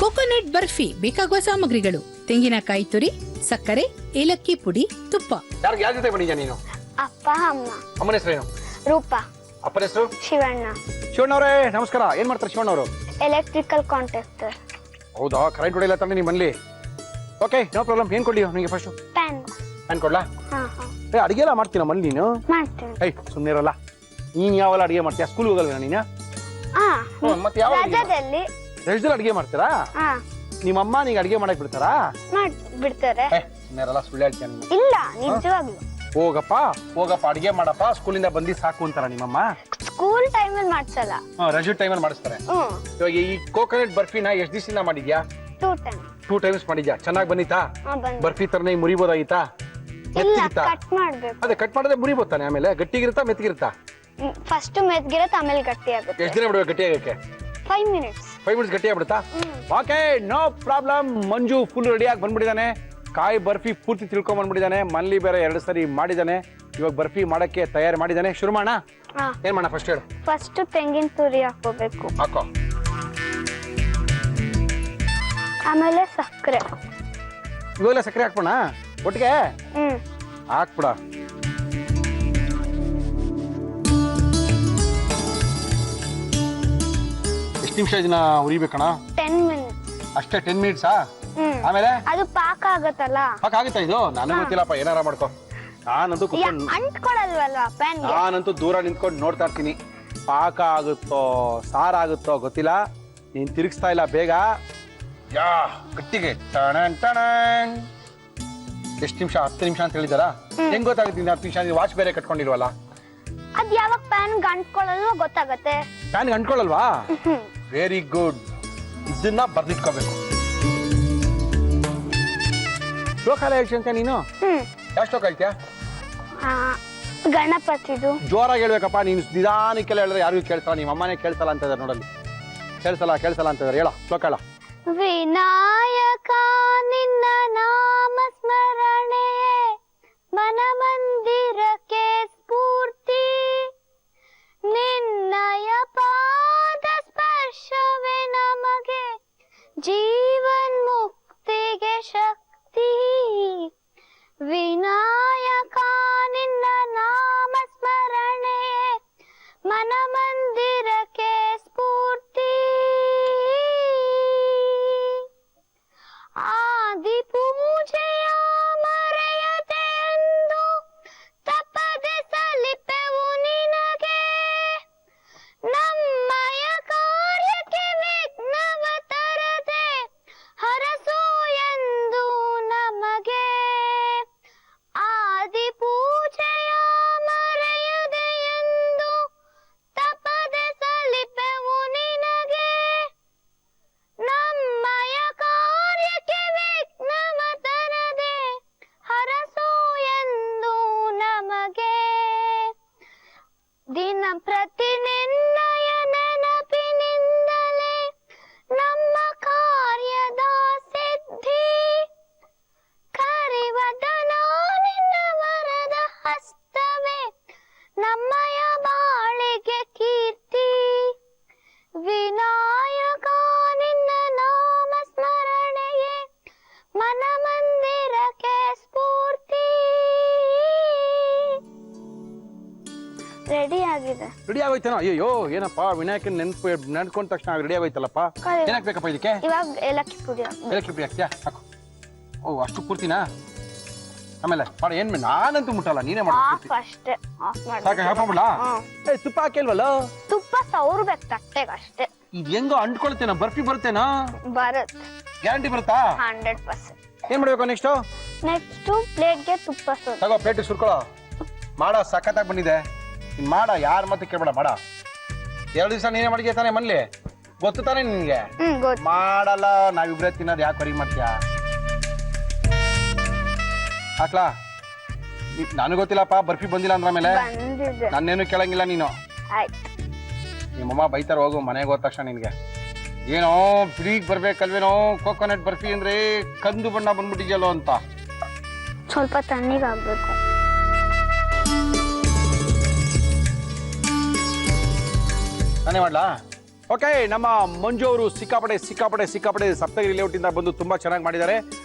ಕೋಕೋನಟ್ ಬರ್ಫಿ ಬೇಕಾಗುವ ಸಾಮಗ್ರಿಗಳು: ತೆಂಗಿನಕಾಯಿ ತುರಿ, ಸಕ್ಕರೆ, ಏಲಕ್ಕಿ ಪುಡಿ, ತುಪ್ಪ. ಯಾರ ಜೊತೆ ಬಂದಿದ್ಯಾ ನೀನು? ಅಪ್ಪ, ಅಮ್ಮ. ಅಮ್ಮನ ಹೆಸರೇನು? ರೂಪಾ. ಅಪ್ಪನ ಹೆಸರು? ಶಿವಣ್ಣ. ಶಿವಣ್ಣವ್ರೇ ನಮಸ್ಕಾರ. ಏನ್ ಮಾಡ್ತಾರೆ ಶಿವಣ್ಣವರು? Electrical contractor. ಹೌದಾ? ಕರೆಂಟ್ ಹೊಡಿಲ್ಲ ತಾನೆ ನಿಮ್ಮ ಮನೇಲಿ? Okay, no problem. ಏನ್ ಕೊಡ್ಲಿ ನಿಮಗೆ ಫಸ್ಟ್? ಪ್ಯಾನ್ ಕೊಡ್ಲಾ? ಅಡಿಗೆ ಎಲ್ಲ ಮಾಡ್ತೀನ ಮನೇಲಿ ನೀನು? ಏಯ್ ಸುಮ್ಮನೆ ಇರಲ್ಲ. ನೀನ್ ಯಾವೆಲ್ಲ ಅಡಿಗೆ ಮಾಡ್ತೀಯಾ? ಸ್ಕೂಲ್ ಹೋಗಲ್ವ ನೀನು? ಮತ್ತೆ ಯಾವ ದೇಶದಲ್ಲಿ ಅಡಿಗೆ ಮಾಡ್ತೀರಾ? ನಿಮ್ಮಮ್ಮ ನೀಗ ಅಡಿಗೆ ಮಾಡಕ್ ಬಿಡ್ತಾರಾ? ಬಿಡ್ತಾರೆ. ಸುಮ್ಮನೆ ಇರಲ್ಲ, ಸುಳ್ಳು ಹೇಳ್ತೀಯ ನೀನು. ಇಲ್ಲ, ನಿಜವಾಗ್ಲು. ಹೋಗಪ್ಪ ಅಡಿಗೆ ಮಾಡಪ್ಪ, ಸ್ಕೂಲಿಂದ ಬಂದಿ ಸಾಕು ಅಂತಾರ ನಿಮ್ಮಮ್ಮ? ಸ್ಕೂಲ್ ಟೈಮಲ್ಲಿ ಮಾಡ್ಸಲ್ಲ, ರಜೆ ಟೈಮಲ್ಲಿ ಮಾಡಿಸ್ತಾರೆ. ಇವಾಗ ಈ ಕೋಕೋನಟ್ ಬರ್ಫಿನ ಎಷ್ಟು ದಿವಸದಿಂದ ಮಾಡಿದ್ಯಾ? 2 ಟೈಮ್ಸ್ ಮಾಡಿದ್ಯಾ? ಚೆನ್ನಾಗಿ ಬಂದಿತ್ತಾ? ಬರ್ಫಿ ತರನೇ ಮುರಿಬೋದಾಗಿತ್ತಾ? ಅದೇ ಕಟ್ ಮಾಡಿದ್ರೆ ಮುರಿಬೋತಾನೆ. ಆಮೇಲೆ ಗಟ್ಟಿಗಿರುತ್ತಾ ಮೆತ್ತಗಿರುತ್ತಾ? ಫಸ್ಟ್ ಮೆತ್ತಗಿರುತ್ತೆ, ಆಮೇಲೆ ಗಟ್ಟಿ ಆಗುತ್ತೆ. ಎಷ್ಟು ದಿನ ಬಿಡ್ಬೇಕು ಗಟ್ಟಿ ಆಗಕ್ಕೆ? 5 minutes. 5 ಮಿನಿಟ್ಸ್ ಗಟ್ಟಿ ಆಗ್ಬಿಡುತ್ತಾ? Okay, no problem. Manju full ರೆಡಿಯಾಗಿ ಬಂದ್ಬಿಟ್ಟಿದ್ದಾನೆ. ಕಾಯಿ ಬರ್ಫಿ ಪೂರ್ತಿ ತಿಳ್ಕೊಂಡ್ ಬಂದ್ಬಿಟ್ಟಿದ್ದಾನೆ. ಮನ್ಲಿ ಬೇರೆ 2 ಸರಿ ಮಾಡಿದ್ದಾನೆ. ಇವಾಗ ಬರ್ಫಿ ಮಾಡಕ್ಕೆ ತಯಾರಿ ಮಾಡಿದ್ದಾನೆ. ಶುರು ಮಾಡೋಣ. ಏನ್ ಮಾಡೋಣ ಫಸ್ಟ್ ಹೇಳು. ಫಸ್ಟ್ ತೆಂಗಿನ ತುರಿ ಹಾಕೋಬೇಕು, ಹಾಕೋ. ಆಮೇಲೆ ಸಕ್ಕರೆ. ಇವಾಗಲೇ ಸಕ್ಕರೆ ಹಾಕ್ಬೋಣ ಒಟ್ಟಿಗೆ? ಹಾಕ್ಬಿಡ. ಎಷ್ಟು ನಿಮಿಷ ಇದನ್ನ ಉರಿಬೇಕಣ? 10 minutes. ಅಷ್ಟೇ? 10 ಮಿನಿಟ್ಸಾ? ಆಮೇಲೆ ಅದು ಪಾಕ ಆಗತ್ತಲ್ಲ. ಪಾಕ ಆಗುತ್ತಾ ಇದು? ನನಗೆ ಗೊತ್ತಿಲ್ಲಪ್ಪ, ಏನಾರ ಮಾಡ್ಕೋ. ನಾನಂತೂ ಅಂಟ್ಕೊಳಲ್ವಲ್ವಾ ಪ್ಯಾನ್? ನಾನಂತೂ ದೂರ ನಿಂತ್ಕೊಂಡು ನೋಡ್ತಾ ಇರ್ತೀನಿ. ಪಾಕ ಆಗುತ್ತೋ ಸಾರಾಗುತ್ತೋ ಗೊತ್ತಿಲ್ಲ. ನೀನ್ ತಿರುಗಿಸ್ತಾ ಇಲ್ಲ ಬೇಗ. ಯಾ ಗಟ್ಟಿಗೆ. ಎಷ್ಟು ನಿಮಿಷ? 10 ನಿಮಿಷ ಅಂತ ಹೇಳಿದಾರ. ಹೆಂಗ್ ಗೊತ್ತಾಗುತ್ತೆ? 10 ನಿಮಿಷ ವಾಚ್ ಬೇರೆ ಕಟ್ಕೊಂಡಿಲ್ವಲ್ಲ. ಅದ್ ಯಾವಾಗ ಪ್ಯಾನ್ ಅಂಟ್ಕೊಳಲ್ವಾ ಗೊತ್ತಾಗತ್ತೆ. ಪ್ಯಾನ್ ಅಂಟ್ಕೊಳಲ್ವಾ? Very good. ಇದನ್ನ ಬರ್ದಿಟ್ಕೋಬೇಕು. ಶ್ಲೋಕ ಎಲ್ಲ ಹೇಳ್ತಿ ಅಂತ ನೀನು? ಯಾವ ಶ್ಲೋಕ ಹೇಳ್ತೀಯ? ಗಣಪತಿದು. ಜೋರಾಗಿ ಹೇಳ್ಬೇಕಪ್ಪ. ನೀನು ನಿಧಾನಕ್ಕೆಲ್ಲ ಹೇಳಿದ್ರೆ ಯಾರಿಗೂ ಕೇಳ್ಸಲ್ಲ. ನಿಮ್ಮ ಅಮ್ಮನೇ ಕೇಳ್ಸಲ್ಲ ಅಂತ ಇದಾರೆ ನೋಡಲ್ಲಿ. ಕೇಳ್ಸಲ್ಲ ಅಂತ ಇದಾರೆ. ಹೇಳ ಶ್ಲೋಕ ಹೇಳ. ವಿನಾಯಕ ನಿನ್ನ ನಾಮ ಸ್ಮರಣೆಯೇ ಮನ ಮಂದಿರಕ್ಕೆ ಸ್ಫೂರ್ತಿ, ನಿನ್ನಯ ಪಾದ ಸ್ಪರ್ಶವೇ ನಮಗೆ ಜೀವನ್ ಮುಕ್ತಿಗೆ ಶಕ್ತಿ. ವಿನಾಯಕ ನಿನ್ನ ನಾಮ ಸ್ಮರಣೆಯೇ ಮನ ಮಂದಿರಕ್ಕೆ ಸ್ಫೂರ್ತಿ, ಆದಿ ಪೂಜೆಯ ಮರೆಯದೆ ಎಂದು ತಪ್ಪದೆ ಸಲಿಪೆವು ನಿನಗೆ, ನಮ್ಮಯ ಕಾರ್ಯಕ್ಕೆ ವಿಘ್ನವ ತರದೆ ಹರಸು ಎಂದು ನಮಗೆ. ಆದಿ ಪೂಜೆಯ ಮರೆಯದೆ ಎಂದು ತಪ್ಪದೆ ಸಲಿಪೆವು ನಿನಗೆ, ನಮ್ಮಯ ಕಾರ್ಯಕ್ಕೆ ವಿಘ್ನವ ತರದೆ ಹರಸು ಎಂದು ನಮಗೆ. ದಿನ ಪ್ರತಿ ನಿನ್ನಯ ನೆನಪಿನಿಂದಲೇ ನಮ್ಮ ಕಾರ್ಯದ ಸಿದ್ಧಿ, ಕರಿವದನ ನಿನ್ನ ವರದ ಹಸ್ತವೇ ನಮ್ಮಯ ಬಾಳಿಗೆ ಕೀರ್ತಿ. ವಿನಾಯಕ ನಿನ್ನ ನಾಮ ಸ್ಮರಣೆಯೇ ಮನ ಮಂದಿರಕ್ಕೆ ಸ್ಫೂರ್ತಿ. ರೆಡಿ ಆಗಿದೆ. ರೆಡಿ ಆಗೋಯ್ತೇನೋ? ಅಯ್ಯೋ ಏನಪ್ಪ, ವಿನಾಯಕನ ನೆನ್ಕೊಂಡ ತಕ್ಷಣ ರೆಡಿ ಆಗೋಯ್ತಲ್ಲಪ್ಪ. ಏನಾಗ್ಬೇಕಪ್ಪ ಇದಕ್ಕೆ? ಇವಾಗ ಏಲಕ್ಕಿ ಪುಡಿ. ಏಲಕ್ಕಿ ಪುಡಿ ಹಾಕ್ತೀಯಾ? ಹಾಕು. ಓ ಅಷ್ಟು ಪೂರ್ತಿನಾ? ಆಮೇಲೆ ಮಾಡ. ಏನ್ ನಾನಂತೂ ಮುಟ್ಟಲ್ಲ, ನೀನೇ ಮಾಡ. ಅಷ್ಟೇ ಆಫ್ ಮಾಡಿ. ಸಾಕ? ಹಾಕೊಂಬಿಡ್ಲಾ? ತುಪ್ಪ ಹಾಕಿಲ್ವಲ್ಲ? ತುಪ್ಪ ಸೌರ್ಬೇಕು ತಟ್ಟೆಗೆ ಅಷ್ಟೇ. ಇದು ಹೆಂಗೋ ಅಂಟ್ಕೊಳ್ತೇನಾ? ಬರ್ಫಿ ಬರುತ್ತೇನಾ? ಬರುತ್ತೆ. ಗ್ಯಾರಂಟಿ ಬರುತ್ತಾ? 100%. ಏನ್ ಮಾಡ್ಬೇಕು ನೆಕ್ಸ್ಟ್? ಪ್ಲೇಟ್ಗೆ ತುಪ್ಪ ತಗೋ, ಪ್ಲೇಟ್ ಸುರ್ಕೊಳ್ಳೋ. ಮಾಡ ಸಖತ್ತಾಗಿ ಬಂದಿದೆ. ನೀನ್ ಮಾಡ, ಯಾರ ಮತ್ತೆ ಕೇಳ್ಬೇಡ. ಮಾಡ. 2 ದಿವಸ ನೀನೇ ಮಾಡಿದ್ಯಾ ತಾನೆ ಮನ್ಲಿ? ಗೊತ್ತು ತಾನೆ ನಿನ್ಗೆ? ಮಾಡಲ್ಲ. ನಾವಿಬ್ರೇ ತಿನ್ನೋದು, ಯಾಕೆ ಹೊರಗೆ ಮಾಡ್ತೀಯ? ಹಾಕ್ಲಾ? ನನಗೆ ಗೊತ್ತಿಲ್ಲಪ್ಪ, ಬರ್ಫಿ ಬಂದಿಲ್ಲ ಅಂದ್ರ ಮೇಲೆ ನನ್ನೇನು ಕೇಳಂಗಿಲ್ಲ ನೀನು. ನಿಮ್ಮಮ್ಮ ಬೈತಾರ, ಹೋಗು ಮನೆಗೆ ಹೋದ ತಕ್ಷಣ ನಿನ್ಗೆ. ಏನೋ ಫ್ರೀಗ್ ಬರ್ಬೇಕಲ್ವೇನೋ, ಕೋಕೋನಟ್ ಬರ್ಫಿ ಅಂದ್ರೆ ಕಂದು ಬಣ್ಣ ಬಂದ್ಬಿಟ್ಟಿದ್ಯಲ್ಲೋ ಅಂತ. ಸ್ವಲ್ಪ ತಣ್ಣಗಾಗ್ಬೇಕು. ನಾನೇ ಮಾಡ್ಲಾ? ಓಕೆ, ನಮ್ಮ ಮಂಜು ಅವರು ಸಿಕ್ಕಾಪಡೆ ಸಪ್ತಗಿರಿ ಲೇಔಟ್ ಇಂದ ಬಂದು ತುಂಬಾ ಚೆನ್ನಾಗಿ ಮಾಡಿದ್ದಾರೆ.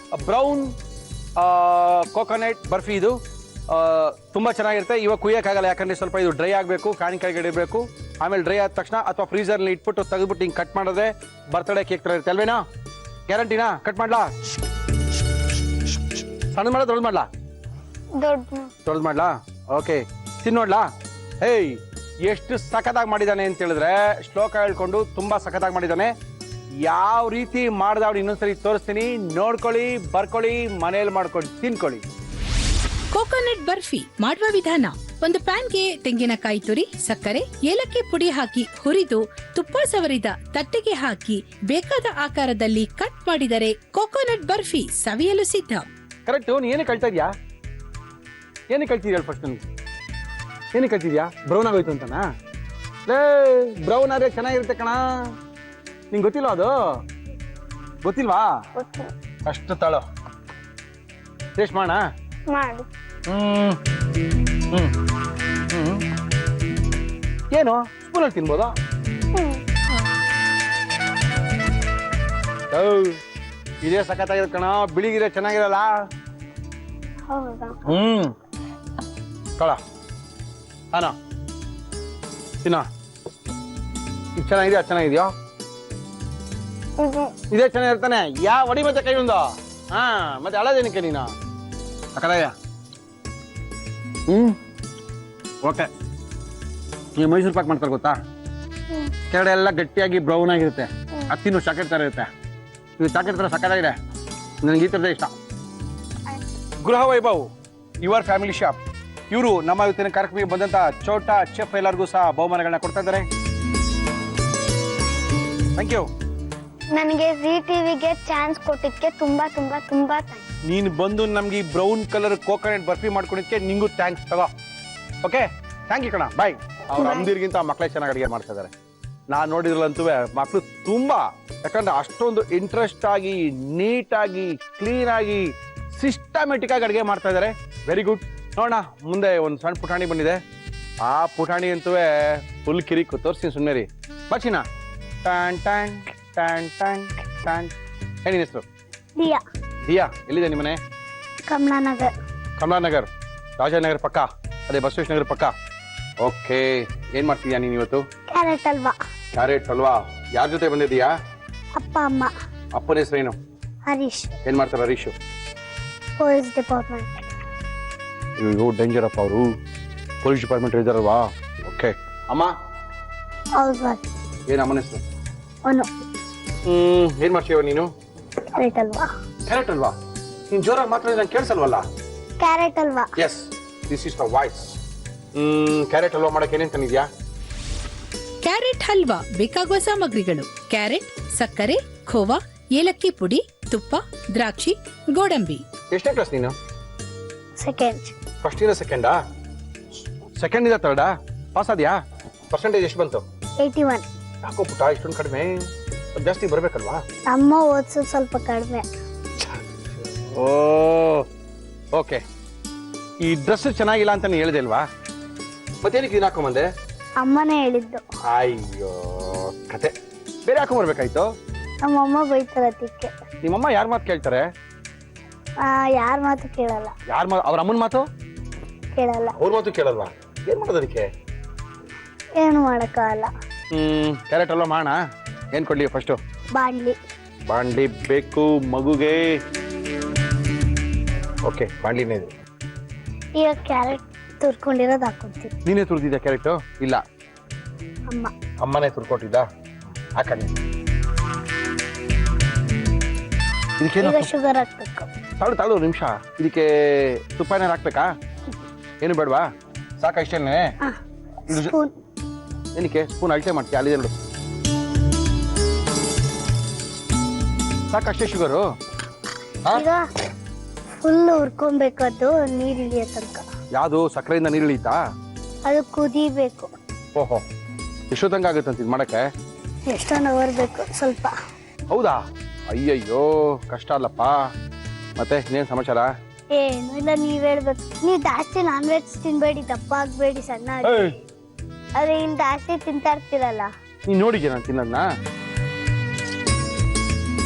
ಬ್ರೌನ್ ಕೋಕೋನಟ್ ಬರ್ಫಿ ಇದು ತುಂಬಾ ಚೆನ್ನಾಗಿರುತ್ತೆ. ಇವಾಗ ಕುಯ್ಯಕ್ಕಾಗಲ್ಲ, ಯಾಕಂದ್ರೆ ಸ್ವಲ್ಪ ಇದು ಡ್ರೈ ಆಗಬೇಕು, ಫ್ಯಾನ್ ಕೆಳಗೆ ಇಡಬೇಕು. ಆಮೇಲೆ ಡ್ರೈ ಆದ ತಕ್ಷಣ ಅಥವಾ ಫ್ರೀಸರ್ನಲ್ಲಿ ಇಟ್ಬಿಟ್ಟು ತೆಗೆದ್ಬಿಟ್ಟು ಹಿಂಗೆ ಕಟ್ ಮಾಡಿದ್ರೆ ಬರ್ತಡೇ ಕೇಕ್ ತರ ಇರುತ್ತೆ ಅಲ್ವೇನಾ? ಗ್ಯಾರಂಟಿನಾ? ಕಟ್ ಮಾಡ್ಲಾ? ಸಣ್ಣ ಮಾಡ್ಲಾ ದೊಡ್ಡ ಮಾಡ್ಲಾ? ದೊಡ್ಡ ಮಾಡ್ಲಾ? ಓಕೆ, ತಿನ್ನೋಡ್ಲಾ? ಹೇಯ್, ಎಷ್ಟು ಸಖತ್ತಾಗಿ ಮಾಡಿದ್ದಾನೆ ಅಂತ ಹೇಳಿದ್ರೆ, ಶ್ಲೋಕ ಹೇಳ್ಕೊಂಡು ತುಂಬಾ ಸಖತ್ತಾಗಿ ಮಾಡಿದ್ದಾನೆ. ಯಾವ ರೀತಿ ಮಾಡ್ದವ್ರು ಇನ್ನೊಂದ್ಸರಿ ತೋರಿಸ್ತೀನಿ, ನೋಡ್ಕೊಳ್ಳಿ, ಬರ್ಕೊಳ್ಳಿ, ಮನೇಲಿ ಮಾಡ್ಕೊಂಡು ತಿನ್ಕೊಳ್ಳಿ. ಕೋಕೋನಟ್ ಬರ್ಫಿ ಮಾಡುವ ವಿಧಾನ: ಒಂದು ಪ್ಯಾನ್ಗೆ ತೆಂಗಿನಕಾಯಿ ತುರಿ, ಸಕ್ಕರೆ, ಏಲಕ್ಕಿ ಪುಡಿ ಹಾಕಿ ಹುರಿದು ತುಪ್ಪ ಸವರಿದ ತಟ್ಟೆಗೆ ಹಾಕಿ ಬೇಕಾದ ಆಕಾರದಲ್ಲಿ ಕಟ್ ಮಾಡಿದರೆ ಕೋಕೋನಟ್ ಬರ್ಫಿ ಸವಿಯಲು ಸಿದ್ಧ. ಕರೆಕ್ಟ್. ನೀ ಏನಕ್ಕೆ ಕಳ್ತಾ ಇದ್ಯಾ? ಏನಕ್ಕೆ ಕಳ್ತಿದ್ಯಾ ಫಸ್ಟ್? ನನಗೆ ಏನಕ್ಕೆ ಕಳ್ತಿದ್ಯಾ? ಬ್ರೌನ್ ಆಗೋಯ್ತು ಅಂತನಾ? ಬ್ರೌನ್ ಆದ್ರೆ ಚೆನ್ನಾಗಿರುತ್ತೆ ಕಣ. ನಿಂಗೆ ಗೊತ್ತಿಲ್ವಾ ಅದು? ಗೊತ್ತಿಲ್ವಾ? ಗೊತ್ತು. ಅಷ್ಟು ತಾಳು ಟೇಸ್ಟ್ ಮಾಡೋಣ. ಮಾಡು. ಏನು ಸ್ಪೂನಲ್ಲಿ ತಿನ್ಬೋದಾ? ಇದೇ ಸಖತ್ತಾಗಿರೋ ಕಣ, ಬಿಳಿಗಿರೋ ಚೆನ್ನಾಗಿರಲ್ಲ. ಹೌದಾ? ಕಳ ಅನ ತಿನ್ನ. ಇದು ಚೆನ್ನಾಗಿದೆಯಾ? ಚೆನ್ನಾಗಿದೆಯೋ? ಇದೇ ಚೆನ್ನಾಗಿರ್ತಾನೆ. ಹೊಡಿ ಮತ್ತೆ ಕೈ ಒಂದು. ಹಾ ಮತ್ತೆ ಹಳದೇನಕ್ಕೆ ನೀನು ಸಖತ್ತಾಯ. ಓಕೆ. ಈ ಮೈಸೂರು ಪಾಕ್ ಮಾಡ್ತಾರೆ ಗೊತ್ತಾ? ಕೆಳಗಡೆ ಎಲ್ಲ ಗಟ್ಟಿಯಾಗಿ ಬ್ರೌನ್ ಆಗಿರುತ್ತೆ. ಅದು ತಿನ್ನು, ಚಾಕೆಟ್ ಥರ ಇರುತ್ತೆ. ಇದು ಚಾಕೆಟ್ ಥರ ಸಖತ್ತಾಗಿದೆ. ನನಗೆ ಈ ಥರದೇ ಇಷ್ಟ. ಗೃಹ ವೈಭವ್ ಯುವರ್ ಫ್ಯಾಮಿಲಿ ಶಾಪ್ ಇವರು ನಮ್ಮ ಇವತ್ತಿನ ಕಾರ್ಯಕ್ರಮಕ್ಕೆ ಬಂದಂತ ಛೋಟಾ ಚೆಫ್ ಎಲ್ಲರಿಗೂ ಸಹ ಬಹುಮಾನಗಳನ್ನ ಕೊಡ್ತಾ ಇದ್ದಾರೆ. Thank you. ನನಗೆ ಜಿ ಟಿವಿಗೆ ಚಾನ್ಸ್ ಕೊಟ್ಟಿದ್ದಕ್ಕೆ ತುಂಬಾ ತುಂಬಾ ತುಂಬಾ ಥ್ಯಾಂಕ್ಸ್. ನೀನು ಬಂದು ನಮ್ಗೆ ಈ ಬ್ರೌನ್ ಕಲರ್ ಕೋಕೋನಟ್ ಬರ್ಫಿ ಮಾಡ್ಕೊಂಡಿದ್ದಕ್ಕೆ ನಿಂಗೂ ಥ್ಯಾಂಕ್ಸ್ ತಗೋ. ಓಕೆ, ಥ್ಯಾಂಕ್ ಯು ಕಣ. ಬಾಯ್. ಅವ್ರ ಅಮ್ಮದಿರ್ಗಿಂತ ಮಕ್ಕಳೇ ಚೆನ್ನಾಗಿ ಅಡುಗೆ ಮಾಡ್ತಾ ಇದ್ದಾರೆ. ನಾನು ನೋಡಿದ್ರಲ್ಲಂತೂ ಮಕ್ಕಳು ತುಂಬಾ, ಯಾಕಂದ್ರೆ ಅಷ್ಟೊಂದು ಇಂಟ್ರೆಸ್ಟ್ ಆಗಿ, ನೀಟಾಗಿ, ಕ್ಲೀನ್ ಆಗಿ, ಸಿಸ್ಟಮೆಟಿಕ್ ಆಗಿ ಅಡುಗೆ ಮಾಡ್ತಾ ಇದ್ದಾರೆ. Very good. ನೋಡೋಣ ಮುಂದೆ ಒಂದು ಸಣ್ಣ ಪುಟಾಣಿ ಬಂದಿದೆ. ಆ ಪುಟಾಣಿ ಅಂತೂ ಫುಲ್ ಕಿರಿಕು. ತೋರಿಸ್ತೀನಿ ಸುಮ್ಮನೆ ರೀ. ಬಚ್ಚಿನ ಟ್ಯಾನ್ ಟ್ಯಾನ್ ಟ್ಯಾನ್ ಟ್ಯಾನ್ ಟ್ಯಾನ್. ಏನಿನ ಹೆಸರು? ದಿಯಾ. ದಿಯಾ, ಎಲ್ಲಿದೆ ನಿಮ್ಮನೆ? ಕಮಲಾನಗರ್. ಕಮಲಾನಗರ್, ರಾಜನಗರ ಪಕ್ಕ, ಅದೇ ಬಸವೇಶ್ ನಗರ ಪಕ್ಕ. ಓಕೆ, ಏನ್ ಮಾಡ್ತಿದ್ಯಾ ನೀನು ಇವತ್ತು? ಕ್ಯಾರೆಟ್ ಹಲ್ವಾ. ಕ್ಯಾರೆಟ್ ಹಲ್ವಾ. ಯಾರ ಜೊತೆ ಬಂದಿದ್ದೀಯಾ? ಅಪ್ಪ ಅಮ್ಮ. ಅಪ್ಪನ ಹೆಸರೇನು? ಹರೀಶ್. ಏನ್ ಮಾಡ್ತಾರೆ ಹರೀಶು? Police department. ಅಯ್ಯೋ ಡೇಂಜರ್ ಅಪ್ಪ ಅವರು. ಪೊಲೀಸ್ ಡಿಪಾರ್ಟ್ಮೆಂಟ್ ಇದ್ದಾರಲ್ವಾ? ಓಕೆ. ಅಮ್ಮ? Housewife. ಏನ್ ಅಮ್ಮನ ಹೆಸರು? ಅನು. ಏನ್ ಮಾಡ್ತೀವ ನೀನು? ಕ್ಯಾರೆಟ್ ಹಲ್ವಾ. ಕ್ಯಾರೆಟ್ ಹಲ್ವಾ? ನೀನ್ ಜೋರಾಗಿ ಮಾತಾಡಿದ್ರೆ ನಂಗೆ ಕೇಳಿಸಲ್ವಲ್ಲ? Carrot halwa. Yes, this is the voice. Carrot halwa ಮಾಡಕ್ಕೆ ಏನೇನ್ ತಂದಿದ್ಯಾ? ಕ್ಯಾರೆಟ್ ಹಲ್ವಾ ಬೇಕಾಗುವ ಸಾಮಗ್ರಿಗಳು: ಕ್ಯಾರೆಟ್, ಸಕ್ಕರೆ, ಖೋವಾ, ಏಲಕ್ಕಿ ಪುಡಿ, ತುಪ್ಪ, ದ್ರಾಕ್ಷಿ, ಗೋಡಂಬಿ. ಎಷ್ಟೇ ಕ್ಲಾಸ್ ನೀನು? ಸೆಕೆಂಡ್. ಫಸ್ಟ್ ಇಂದ ಸೆಕೆಂಡಾ? ಸೆಕೆಂಡ್ ಇಂದ ಥರ್ಡಾ? ಪಾಸ್ ಆದ್ಯಾ? ಪರ್ಸೆಂಟೇಜ್ ಎಷ್ಟು ಬಂತು? 81. ಯಾಕೋ ಪುಟ್ಟ ಇಷ್ಟೊಂದು ಕಡಿಮೆ? ಜಾಸ್ತಿ ಬರ್ಬೇಕಲ್ವಾ? ಅಮ್ಮ ಓದಿಸೋದು ಸ್ವಲ್ಪ ಕಡಿಮೆ. ಓ ಓಕೆ. ಈ ಡ್ರೆಸ್ ಚೆನ್ನಾಗಿಲ್ಲ ಅಂತ ನೀನು ಹೇಳಿದೆ ಅಲ್ವಾ? ಮತ್ತೇನಕ್ಕೆ ಇದನ್ನ ಹಾಕೊಂಬಂದೆ? ಅಮ್ಮನೇ ಹೇಳಿದ್ದು. ಅಯ್ಯೋ ಕತೆ. ಬೇರೆ ಹಾಕೊಂಬರ್ಬೇಕಾಯ್ತು. ನಮ್ಮಮ್ಮ ಬೈತಾರೆ ಅದಕ್ಕೆ. ನಿಮ್ಮಮ್ಮ ಯಾರ ಮಾತು ಕೇಳ್ತಾರೆ? ಯಾರ ಮಾತು ಕೇಳಲ್ಲ. ಯಾರ ಮಾತು? ಅವ್ರ ಅಮ್ಮನ ಮಾತು ಕೇಳಲ್ಲ. ಅವ್ರ ಮಾತು ಕೇಳಲ್ವಾ? ಏನ್ ಮಾಡೋದು ಅದಕ್ಕೆ? ಏನು ಮಾಡಕ್ಕಾಗಲ್ಲ. ಕ್ಯಾರೆಟ್ ಹಲ್ವಾ ಮಾಡೋಣ. ಏನ್ ಕೊಡ್ಲಿ ಫಸ್ಟು? ಬಾಂಡ್ಲಿ. ಬಾಂಡ್ಲಿ ಬೇಕು ಮಗುಗೆ. ಓಕೆ, ಬಾಂಡ್ಲಿನೇ ಇದೆ. ಈಗ ಕ್ಯಾರೆಟ್ ತುರ್ಕೊಂಡಿರೋದು ಹಾಕೊಂತೀನಿ. ನೀನೇ ತುರ್ದಿದ್ಯಾ ಕ್ಯಾರೆಟ್? ಇಲ್ಲ, ಅಮ್ಮ. ಅಮ್ಮನೇ ತುರ್ಕೊಟ್ಟಿದ್ದ. ಹಾಕಂಡಿ. ಇದಕ್ಕೇನು? ಈಗ ಶುಗರ್ ಹಾಕ್ಬೇಕು. ತಾಳು ನಿಮಿಷ. ಇದಕ್ಕೆ ತುಪ್ಪ ಏನಾರು ಹಾಕ್ಬೇಕಾ? ಏನು ಬೇಡವಾ? ಸಾಕಾ ಇಷ್ಟೇನೆ? ಸ್ಪೂನ್. ಏನಕ್ಕೆ ಸ್ಪೂನ್ ಅಳತೆ ಮಾಡ್ತೀಯ? ಅಲ್ಲಿದೆ ನೋಡು. ಸಾಕಷ್ಟೇ ಶುಗರು? ಈಗ ಫುಲ್ ಹುರ್ಕೊಬೇಕು. ಅದು ನೀರು ಇಳಿಯೋ ತನಕ. ಯಾವುದು? ಸಕ್ಕರೆಯಿಂದ ನೀರು ಇಳಿತಾ? ಅದು ಕುದಿಬೇಕು. ಓಹೋ, ಎಷ್ಟೊತ್ತಂಗ ಆಗುತ್ತಂತ ಇದು ಮಾಡಕ್ಕೆ? ಎಷ್ಟೊಂದು ಅವರ್ ಬೇಕು ಸ್ವಲ್ಪ. ಹೌದಾ? ಅಯ್ಯಯ್ಯೋ ಕಷ್ಟ ಅಲ್ಲಪ್ಪ. ಮತ್ತೆ ಇನ್ನೇನು ಸಮಾಚಾರ? ಏನು ಇಲ್ಲ, ನೀವ್ ಹೇಳ್ಬೇಕು. ನೀವ್ ಜಾಸ್ತಿ ನಾನ್ ವೆಜ್ ತಿನ್ಬೇಡಿ, ದಪ್ಪ ಆಗ್ಬೇಡಿ, ಸಣ್ಣ ಆಗಿ. ಅದೇ ಇಲ್ಲಿ ಜಾಸ್ತಿ ತಿಂತಾ ಇರ್ತೀರಲ್ಲ. ನೀನ್ ನೋಡಿದ್ಯಾ ನಾನು ತಿನ್ನೋದನ್ನ?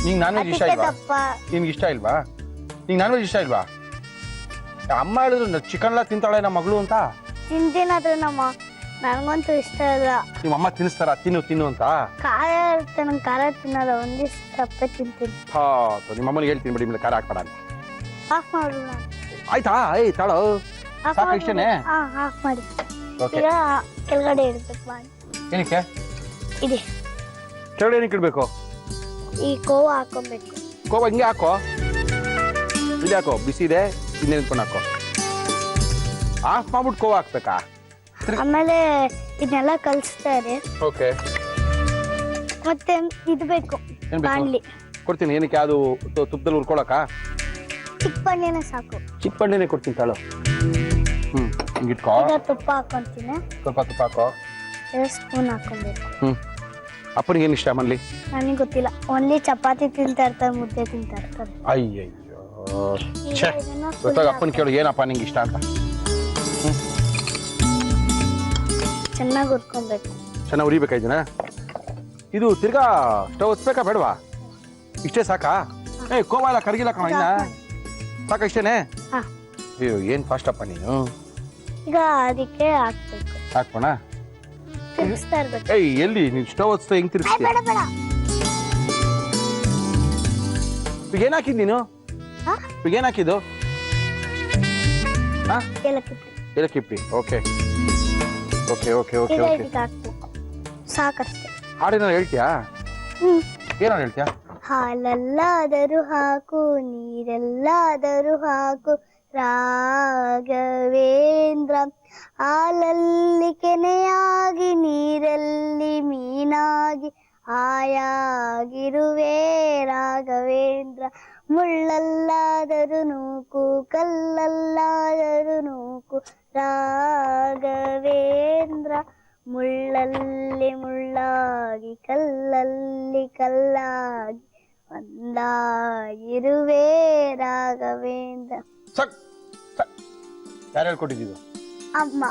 ನಿಂಗೆ ನಾನ್ ವೆಜ್ ಇಷ್ಟ ಇಲ್ವಾ? ನಿನ್ಗೆ ಇಷ್ಟ ಇಲ್ವಾ? ನಿಂಗೆ ನಾನ್ ವೆಜ್ ಇಷ್ಟ ಇಲ್ವಾ? ಅಮ್ಮ ಹೇಳಿದ್ರು ಚಿಕನ್ ಎಲ್ಲ ತಿಂತಾಳೆ ನಮ್ಮ ಮಗಳು ಅಂತ. ತಿಂತೀನಾದ್ರೆ ನನಗಂತೂ ಇಷ್ಟ ಇಲ್ಲ. ನಿಮ್ಮ ಅಮ್ಮ ತಿನ್ನಿಸ್ತಾರ ತಿನ್ನು ಅಂತ? ಖಾರ ಇರುತ್ತೆ, ನಂಗೆ ಖಾರ ತಿನ್ನಲ್ಲ. ಒಂದಿಷ್ಟು ತಪ್ಪೆ ತಿಂತೀನಿ. ನಿಮ್ಮ ಅಮ್ಮನಿಗೆ ಹೇಳ್ತೀನಿ ಬಿಡಿ, ಮೇಲೆ ಖಾರ ಹಾಕ್ಬೇಡ ಅಂತ. ಆಫ್ ಮಾಡು. ಆಯ್ತಾ? ತಾಳು ಸಾಕು ಇಷ್ಟೇನೆ? ಆಫ್ ಮಾಡಿ. ಈಗ ಕೆಳಗಡೆ ಇಡ್ಬೇಕು. ಮಾಡಿ. ಏನಕ್ಕೆ? ಇದೆ ಕೆಳಗಡೆ ಏನಕ್ಕೆ ಇಡ್ಬೇಕು? ಈ ಕೋವಾ ಹಾಕೊಬೇಕು. ಕೋವಾ ಹಿಂಗೆ ಹಾಕೋ. ಇಲ್ಲಿ ಹಾಕೋ, ಬಿಸಿ ಇದೆ. ಇನ್ನೇ ನಿಂತ್ಕೊಂಡು ಹಾಕೋ. ಆಫ್ ಮಾಡ್ಬಿಟ್ಟು ಕೋವಾ ಹಾಕ್ಬೇಕಾ? ಆಮೇಲೆ ಇದನ್ನೆಲ್ಲ ಕಲಿಸ್ತಾರೆ. ಓಕೆ. ಮತ್ತೆ ಇದು ಬೇಕು, ಬಾಣ್ಲಿ. ಕೊಡ್ತೀನಿ. ಏನಕ್ಕೆ? ಅದು ತುಪ್ಪದಲ್ಲಿ ಹುರ್ಕೊಳಕ? ಚಿಕ್ಕ ಪಂಡಿನೇ ಸಾಕು. ಚಿಕ್ಕ ಪಂಡಿನೇ ಕೊಡ್ತೀನಿ ತಾಳು. ಹಿಂಗಿಟ್ಕೋ. ಈಗ ತುಪ್ಪ ಹಾಕೊಂತೀನಿ. ಸ್ವಲ್ಪ ತುಪ್ಪ ಹಾಕೋ. 2 ಸ್ಪೂನ್ ಹಾಕೊಬೇಕು. ಅಪ್ಪನಿಗೆ ಏನು ಇಷ್ಟ ಮನೇಲಿ? ನನಗೆ ಗೊತ್ತಿಲ್ಲ. ಓನ್ಲಿ ಚಪಾತಿ ತಿಂತಾ ಇರ್ತಾರೆ, ಮುದ್ದೆ ತಿಂತಾ ಇರ್ತಾರೆ. ಅಯ್ಯಯ್ಯೋ ಛೇ, ಗೊತ್ತಾಗ ಅಪ್ಪನ ಕೇಳು ಏನಪ್ಪ ನಿಂಗೆ ಇಷ್ಟ ಅಂತ. ಚೆನ್ನಾಗಿ ಹುರ್ಕೊಬೇಕು. ಚೆನ್ನಾಗಿ ಉರಿಬೇಕಾ ಇದನ್ನ? ಇದು ತಿರ್ಗಾ ಸ್ಟವ್ ಹಚ್ಬೇಕಾ ಬೇಡವಾ? ಇಷ್ಟೇ ಸಾಕಾ? ಕೋವ ಎಲ್ಲ ಕರಗಿಲ್ಲ ಕಣ ಇನ್ನ. ಸಾಕ ಇಷ್ಟೇನೆ? ಅಯ್ಯೋ ಏನ್ ಫಾಸ್ಟ್ ಅಪ್ಪ ನೀನು. ಈಗ ಅದಕ್ಕೆ ಹಾಕ್ಬೇಕು. ಹಾಕೋಣ. ತಿರ್ಗಿಸ್ತಾ ಇರ್ಬೇಕು. ಎಲ್ಲಿ ನೀನ್ ಸ್ಟವ್ ಹಚ್ತಾ ಹೆಂಗ್ ತಿರ್ಗಿಸ್ತೀಯ? ಬೇಡ ಬೇಡ. ಈಗ ಏನ್ ಹಾಕಿದ್ ನೀನು? ಈಗ ಏನ್ ಹಾಕಿದ್ದು? ಏಲಕ್ಕಿ ಪುಡಿ. ಏಲಕ್ಕಿ ಪುಡಿ. ಓಕೆ ಓಕೆ ಓಕೆ ಓಕೆ ಈಗ ಓಕೆ. ಇದಕ್ಕೆ ಹಾಕ್ಬೇಕು. ಸಾಕಷ್ಟೇ. ಹಾಡೇನಾರು ಹೇಳ್ತೀಯಾ? ಏನಾರು ಹೇಳ್ತೀಯಾ? ಹಾಲಲ್ಲಾದರೂ ಹಾಕು, ನೀರೆಲ್ಲಾದರೂ ಹಾಕು ರಾಘವೇಂದ್ರ. ಹಾಲಲ್ಲಿ ಕೆನೆಯಾಗಿ, ನೀರಲ್ಲಿ ಮೀನಾಗಿ ಆಯಾಗಿರುವೆ ರಾಘವೇಂದ್ರ. ಮುಳ್ಳಲ್ಲಾದರೂ ನೂಕು, ಕಲ್ಲಲ್ಲಾದರೂ ನೂಕು ರಾಘವೇಂದ್ರ. ಮುಳ್ಳಲ್ಲಿ ಮುಳ್ಳಾಗಿ, ಕಲ್ಲಲ್ಲಿ ಕಲ್ಲಾಗಿ ಒಂದಾಗಿರುವೆ ರಾಘವೇಂದ್ರ. ಯಾರು ಹೇಳ್ಕೊಟ್ಟಿದ್ದು? ಅಮ್ಮ.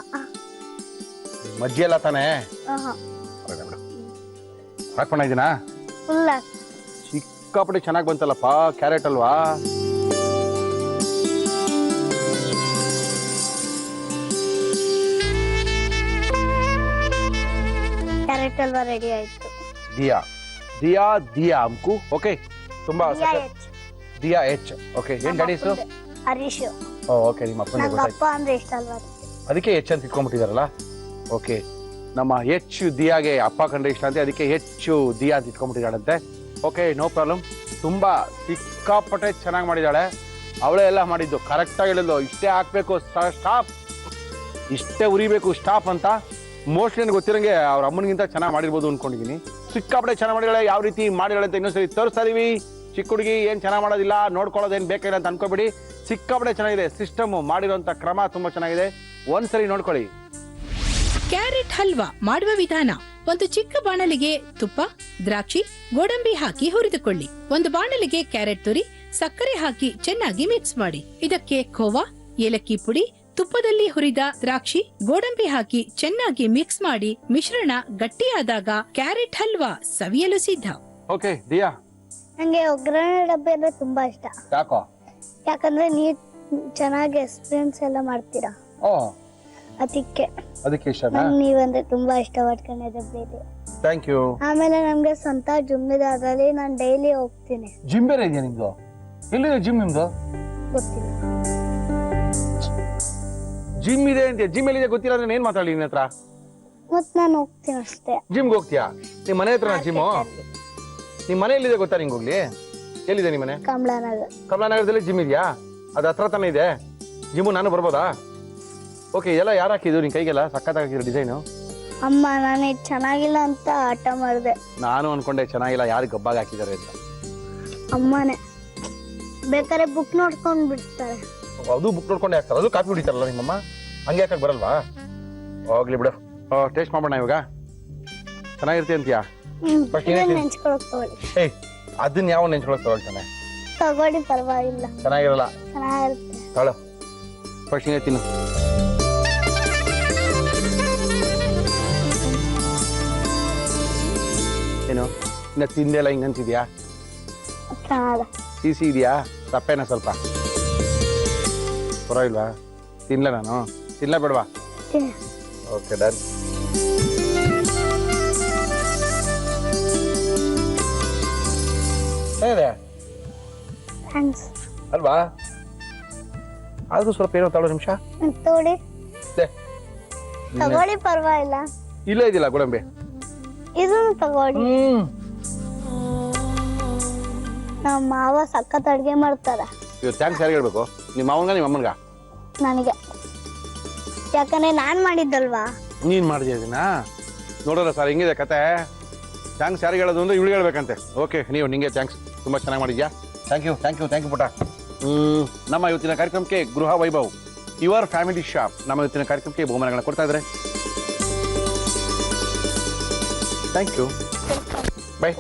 ಮಜ್ಜಿ ಎಲ್ಲ ತಾನೇ? ಹಾಕೋಣ ಇದೀನಾ? ಫುಲ್ ಸಿಕ್ಕಾಪಟ್ಟೆ ಚೆನ್ನಾಗಿ ಬಂತಲ್ಲಪ್ಪ. ಕ್ಯಾರೆಟ್ ಅಲ್ವಾ? ಕ್ಯಾರೆಟ್ ಹಲ್ವಾ ರೆಡಿ ಆಯ್ತು. ದಿಯಾ ದಿಯಾ ದಿಯಾ ಅಮ್ಕು. ಓಕೆ, ತುಂಬಾ ದಿಯಾ ಎಚ್. ಓಕೆ, ಏನ್ ಡ್ಯಾಡಿ ಹೆಸರು? ಹರೀಶ್. ಓಕೆ, ನಿಮ್ಮ ಅಪ್ಪನಿಗೆ ನಂಗೆ ಗೊತ್ತಾಯ್ತು. ಅಪ್ಪ ಅಂದ್ರೆ ಇಷ್ಟ ಅಲ್ವಾ, ಅದಕ್ಕೆ ಎಚ್ ಅಂತ ಇಟ್ಕೊಂಡ್ಬಿಟ್ಟಿದಾರಲ್ಲ. ಓಕೆ, ನಮ್ಮ ಹೆಚ್ಚು ದಿಯಾಗೆ ಅಪ್ಪ ಕಂಡ್ರೆ ಇಷ್ಟ ಅಂತ, ಅದಕ್ಕೆ ಹೆಚ್ಚು ದಿಯಾ ಅಂತ ಇಟ್ಕೊಂಡ್ಬಿಟ್ಟಿದ್ದಾಳಂತೆ. Okay, no problem. ತುಂಬಾ ಸಿಕ್ಕಾಪಟ್ಟೆ ಚೆನ್ನಾಗಿ ಮಾಡಿದ್ದಾಳೆ. ಅವಳೇ ಎಲ್ಲ ಮಾಡಿದ್ದು ಕರೆಕ್ಟಾಗಿ ಹೇಳಿದ್ಲು. ಇಷ್ಟೇ ಹಾಕ್ಬೇಕು, ಸ್ಟಾಪ್, ಇಷ್ಟೇ ಉರಿಬೇಕು, ಸ್ಟಾಪ್ ಅಂತ. ಮೋಸ್ಟ್ಲಿ ನನಗೆ ಗೊತ್ತಿರಂಗೆ ಅವ್ರ ಅಮ್ಮನಿಗಿಂತ ಚೆನ್ನಾಗಿ ಮಾಡಿರ್ಬೋದು ಅನ್ಕೊಂಡಿದ್ದೀನಿ. ಸಿಕ್ಕಾಪಟ್ಟೆ ಚೆನ್ನಾಗಿ ಮಾಡಿದಾಳೆ. ಯಾವ ರೀತಿ ಮಾಡಿದಾಳೆ ಅಂತ ಇನ್ನೊಂದ್ಸರಿ ತೋರಿಸ್ತಾ ಇದೀವಿ. ಚಿಕ್ಕ ಹುಡುಗಿ ಏನ್ ಚೆನ್ನಾಗಿ ಮಾಡೋದಿಲ್ಲ, ನೋಡ್ಕೊಳ್ಳೋದೇನ್ ಬೇಕಾಗಿಲ್ಲ ಅಂತ ಅನ್ಕೋಬೇಡಿ. ಸಿಕ್ಕಾಪಟ್ಟೆ ಚೆನ್ನಾಗಿದೆ. ಸಿಸ್ಟಮ್ ಮಾಡಿರುವಂತ ಕ್ರಮ ತುಂಬಾ ಚೆನ್ನಾಗಿದೆ. ಒಂದ್ಸರಿ ನೋಡ್ಕೊಳ್ಳಿ. ಕ್ಯಾರೆಟ್ ಹಲ್ವಾ ಮಾಡುವ ವಿಧಾನ: ಒಂದು ಚಿಕ್ಕ ಬಾಣಲಿಗೆ ತುಪ್ಪ, ದ್ರಾಕ್ಷಿ, ಗೋಡಂಬಿ ಹಾಕಿ ಹುರಿದುಕೊಳ್ಳಿ. ಒಂದು ಬಾಣಲಿಗೆ ಕ್ಯಾರೆಟ್ ತುರಿ, ಸಕ್ಕರೆ ಹಾಕಿ ಚೆನ್ನಾಗಿ ಮಿಕ್ಸ್ ಮಾಡಿ. ಇದಕ್ಕೆ ಖೋವಾ, ಏಲಕ್ಕಿ ಪುಡಿ, ತುಪ್ಪದಲ್ಲಿ ಹುರಿದ ದ್ರಾಕ್ಷಿ, ಗೋಡಂಬಿ ಹಾಕಿ ಚೆನ್ನಾಗಿ ಮಿಕ್ಸ್ ಮಾಡಿ. ಮಿಶ್ರಣ ಗಟ್ಟಿಯಾದಾಗ ಕ್ಯಾರೆಟ್ ಹಲ್ವಾ ಸವಿಯಲು ಸಿದ್ಧ. ಓಕೆ ದಿಯಾ, ನಂಗೆ ಒಗ್ಗರಣೆ ಡಬ್ಬೆ ಅಂದ್ರೆ ತುಂಬಾ ಇಷ್ಟ. ಯಾಕೋ? ಯಾಕಂದ್ರೆ ನೀವು ಚೆನ್ನಾಗಿ ಎಕ್ಸ್ಪೀರಿಯನ್ಸ್ ಎಲ್ಲ ಮಾಡ್ತೀರಾ, ಅದಕ್ಕೆ ಇಷ್ಟ. ನೀವಂದ್ರೆ ತುಂಬಾ ಇಷ್ಟ ಒಗ್ಗರಣೆ ಡಬ್ಬೆ ಇದೆ. Thank you. ಆಮೇಲೆ ನಮ್ಗೆ ಸ್ವಂತ ಜಿಮ್ ಇದೆ, ಅದರಲ್ಲಿ ನಾನು ಡೈಲಿ ಹೋಗ್ತೀನಿ. ಜಿಮ್ ಬೇರೆ ಇದೆಯಾ ನಿಮ್ದು? ಎಲ್ಲಿದೆ ಜಿಮ್ ನಿಮ್ದು? ಗೊತ್ತಿಲ್ಲ. ಜಿಮ್ ಇದೆ ಅಂತ. ಜಿಮ್ ಎಲ್ಲಿದೆ ಗೊತ್ತಿಲ್ಲ ಅಂದ್ರೆ ಏನ್ ಮಾತಾಡಲಿ ನಿನ್ನ ಹತ್ರ? ಮತ್ ನಾನು ಹೋಗ್ತೀನಿ ಅಷ್ಟೇ. ಜಿಮ್ಗೆ ಹೋಗ್ತೀಯಾ? ನಿಮ್ ಮನೆ ಹತ್ರ ಜಿಮ್ಮು? ನಿಮ್ ಮನೆ ಎಲ್ಲಿದೆ ಗೊತ್ತಾ ನಿಂಗೆ? ಹೋಗ್ಲಿ, ಎಲ್ಲಿದೆ ನಿಮ್ಮ ಮನೆ? ಕಮಲಾನಗರ್. ಕಮಲಾನಗರದಲ್ಲಿ ಜಿಮ್ ಇದೆಯಾ? ಅದು ಹತ್ರ ತಾನೇ ಇದೆ ಜಿಮ್ಮು. ನಾನು ಬರ್ಬೋದಾ? ಓಕೆ, ಎಲ್ಲ ಯಾರು ಹಾಕಿದ್ರು ನಿನ್ ಕೈಗೆಲ್ಲ? ಸಖತ್ ಹಾಕಿದ್ರು ಡಿಸೈನು. ಅಮ್ಮ, ನಾನು ಇದು ಚೆನ್ನಾಗಿಲ್ಲ ಅಂತ ಆಟ ಮಾಡಿದೆ. ನಾನು ಅನ್ಕೊಂಡೆ ಚೆನ್ನಾಗಿಲ್ಲ, ಯಾರು ಗಬ್ಬಾಗಿ ಹಾಕಿದ್ದಾರೆ ಅಂತ. ಅಮ್ಮನೇ ಬೇಕಾದ್ರೆ ಬುಕ್ ನೋಡ್ಕೊಂಡ್ ಬಿಡ್ತಾರೆ. ಅದು ಬುಕ್ ನೋಡ್ಕೊಂಡೆ ಹಾಕ್ತಾರೆ. ಅದು ಕಾಪಿ ಹೊಡಿತಾರಲ್ಲ ನಿಮ್ಮಮ್ಮ, ಹಂಗೆ ಹಾಕಕ್ ಬರಲ್ವಾ? ಹೋಗ್ಲಿ ಬಿಡು. ಟೇಸ್ಟ್ ಮಾಡೋಣ ಇವಾಗ. ಚೆನ್ನಾಗಿರ್ತಿ ಅಂತೀಯಾ? ನೆಂಚ್ಕೊಳಕ್ ತಗೊಳ್ಳಿ. ಏಯ್, ಅದನ್ನ ಯಾವ ನೆಂಚ್ಕೊಳಕ್ ತಗೊಳ್ತಾನೆ? ತಗೊಳ್ಳಿ, ಪರವಾಗಿಲ್ಲ. ಚೆನ್ನಾಗಿರಲ್ಲ. ಚೆನ್ನಾಗಿರುತ್ತೆ. ತಗೊಳ್ಳೋ, ಫಸ್ಟ್ ನೀನೇ ತಿನ್ನು. ಏನು ಇನ್ನ ತಿಂದೆಲ್ಲ ಹಿಂಗಂತಿದ್ಯಾ? ಸಿಸಿ ಇದೆಯಾ? ಸಪ್ಪೆನ ಸ್ವಲ್ಪ? ಪರವಾಗಿಲ್ವಾ? ತಿನ್ಲ ನಾನು? ತಿನ್ಲ ಬೇಡವಾ? Okay, done. ಏನಿದೆ ಅಲ್ವಾ? ಆದ್ರೂ ಸ್ವಲ್ಪ ಏನೋ ತಗೊಳ್ಳೋ ನಿಮಿಷ ತಗೊಳ್ಳಿ. ತಗೊಳ್ಳಿ, ಪರವಾಗಿಲ್ಲ. ಇಲ್ಲ ಇದಿಲ್ಲ ಗೋಡಂಬಿ. ಇದನ್ನು ತಗೊಳ್ಳಿ. ನಮ್ಮ ಮಾವ ಸಖತ್ ಅಡ್ಗೆ ಮಾಡ್ತಾರ. ಇವತ್ತು ಥ್ಯಾಂಕ್ಸ್ ಯಾರಿಗೆ ಹೇಳ್ಬೇಕು? ನಿಮ್ಮ ಮಾವನ್ಗ ನಿಮ್ಮ ಅಮ್ಮನ್ಗ? ನನಗೆ. ಯಾಕಂದ್ರೆ ನಾನ್ ಮಾಡಿದ್ದಲ್ವಾ. ನೀನ್ ಮಾಡಿದ್ಯಾ? ನೋಡೋಣ ಸರ್, ಹೆಂಗಿದೆ ಕತೆ? ಥ್ಯಾಂಕ್ಸ್ ಯಾರಿಗೆ ಹೇಳೋದು ಅಂದ್ರೆ ಇವಳು ಹೇಳ್ಬೇಕಂತೆ. ಓಕೆ, ನೀವು ನಿಂಗೆ ಥ್ಯಾಂಕ್ಸ್. ತುಂಬಾ ಚೆನ್ನಾಗಿ ಮಾಡಿದ್ಯಾ. Thank you thank you thank you ಪುಟ. ನಮ್ಮ ಇವತ್ತಿನ ಕಾರ್ಯಕ್ರಮಕ್ಕೆ ಗೃಹ ವೈಭವ್ ಯುವರ್ ಫ್ಯಾಮಿಲಿ ಶಾಪ್ ನಮ್ಮ ಇವತ್ತಿನ ಕಾರ್ಯಕ್ರಮಕ್ಕೆ ಬಹುಮಾನಗಳನ್ನ ಕೊಡ್ತಾ ಇದ್ದಾರೆ. Thank you. ಬೈ.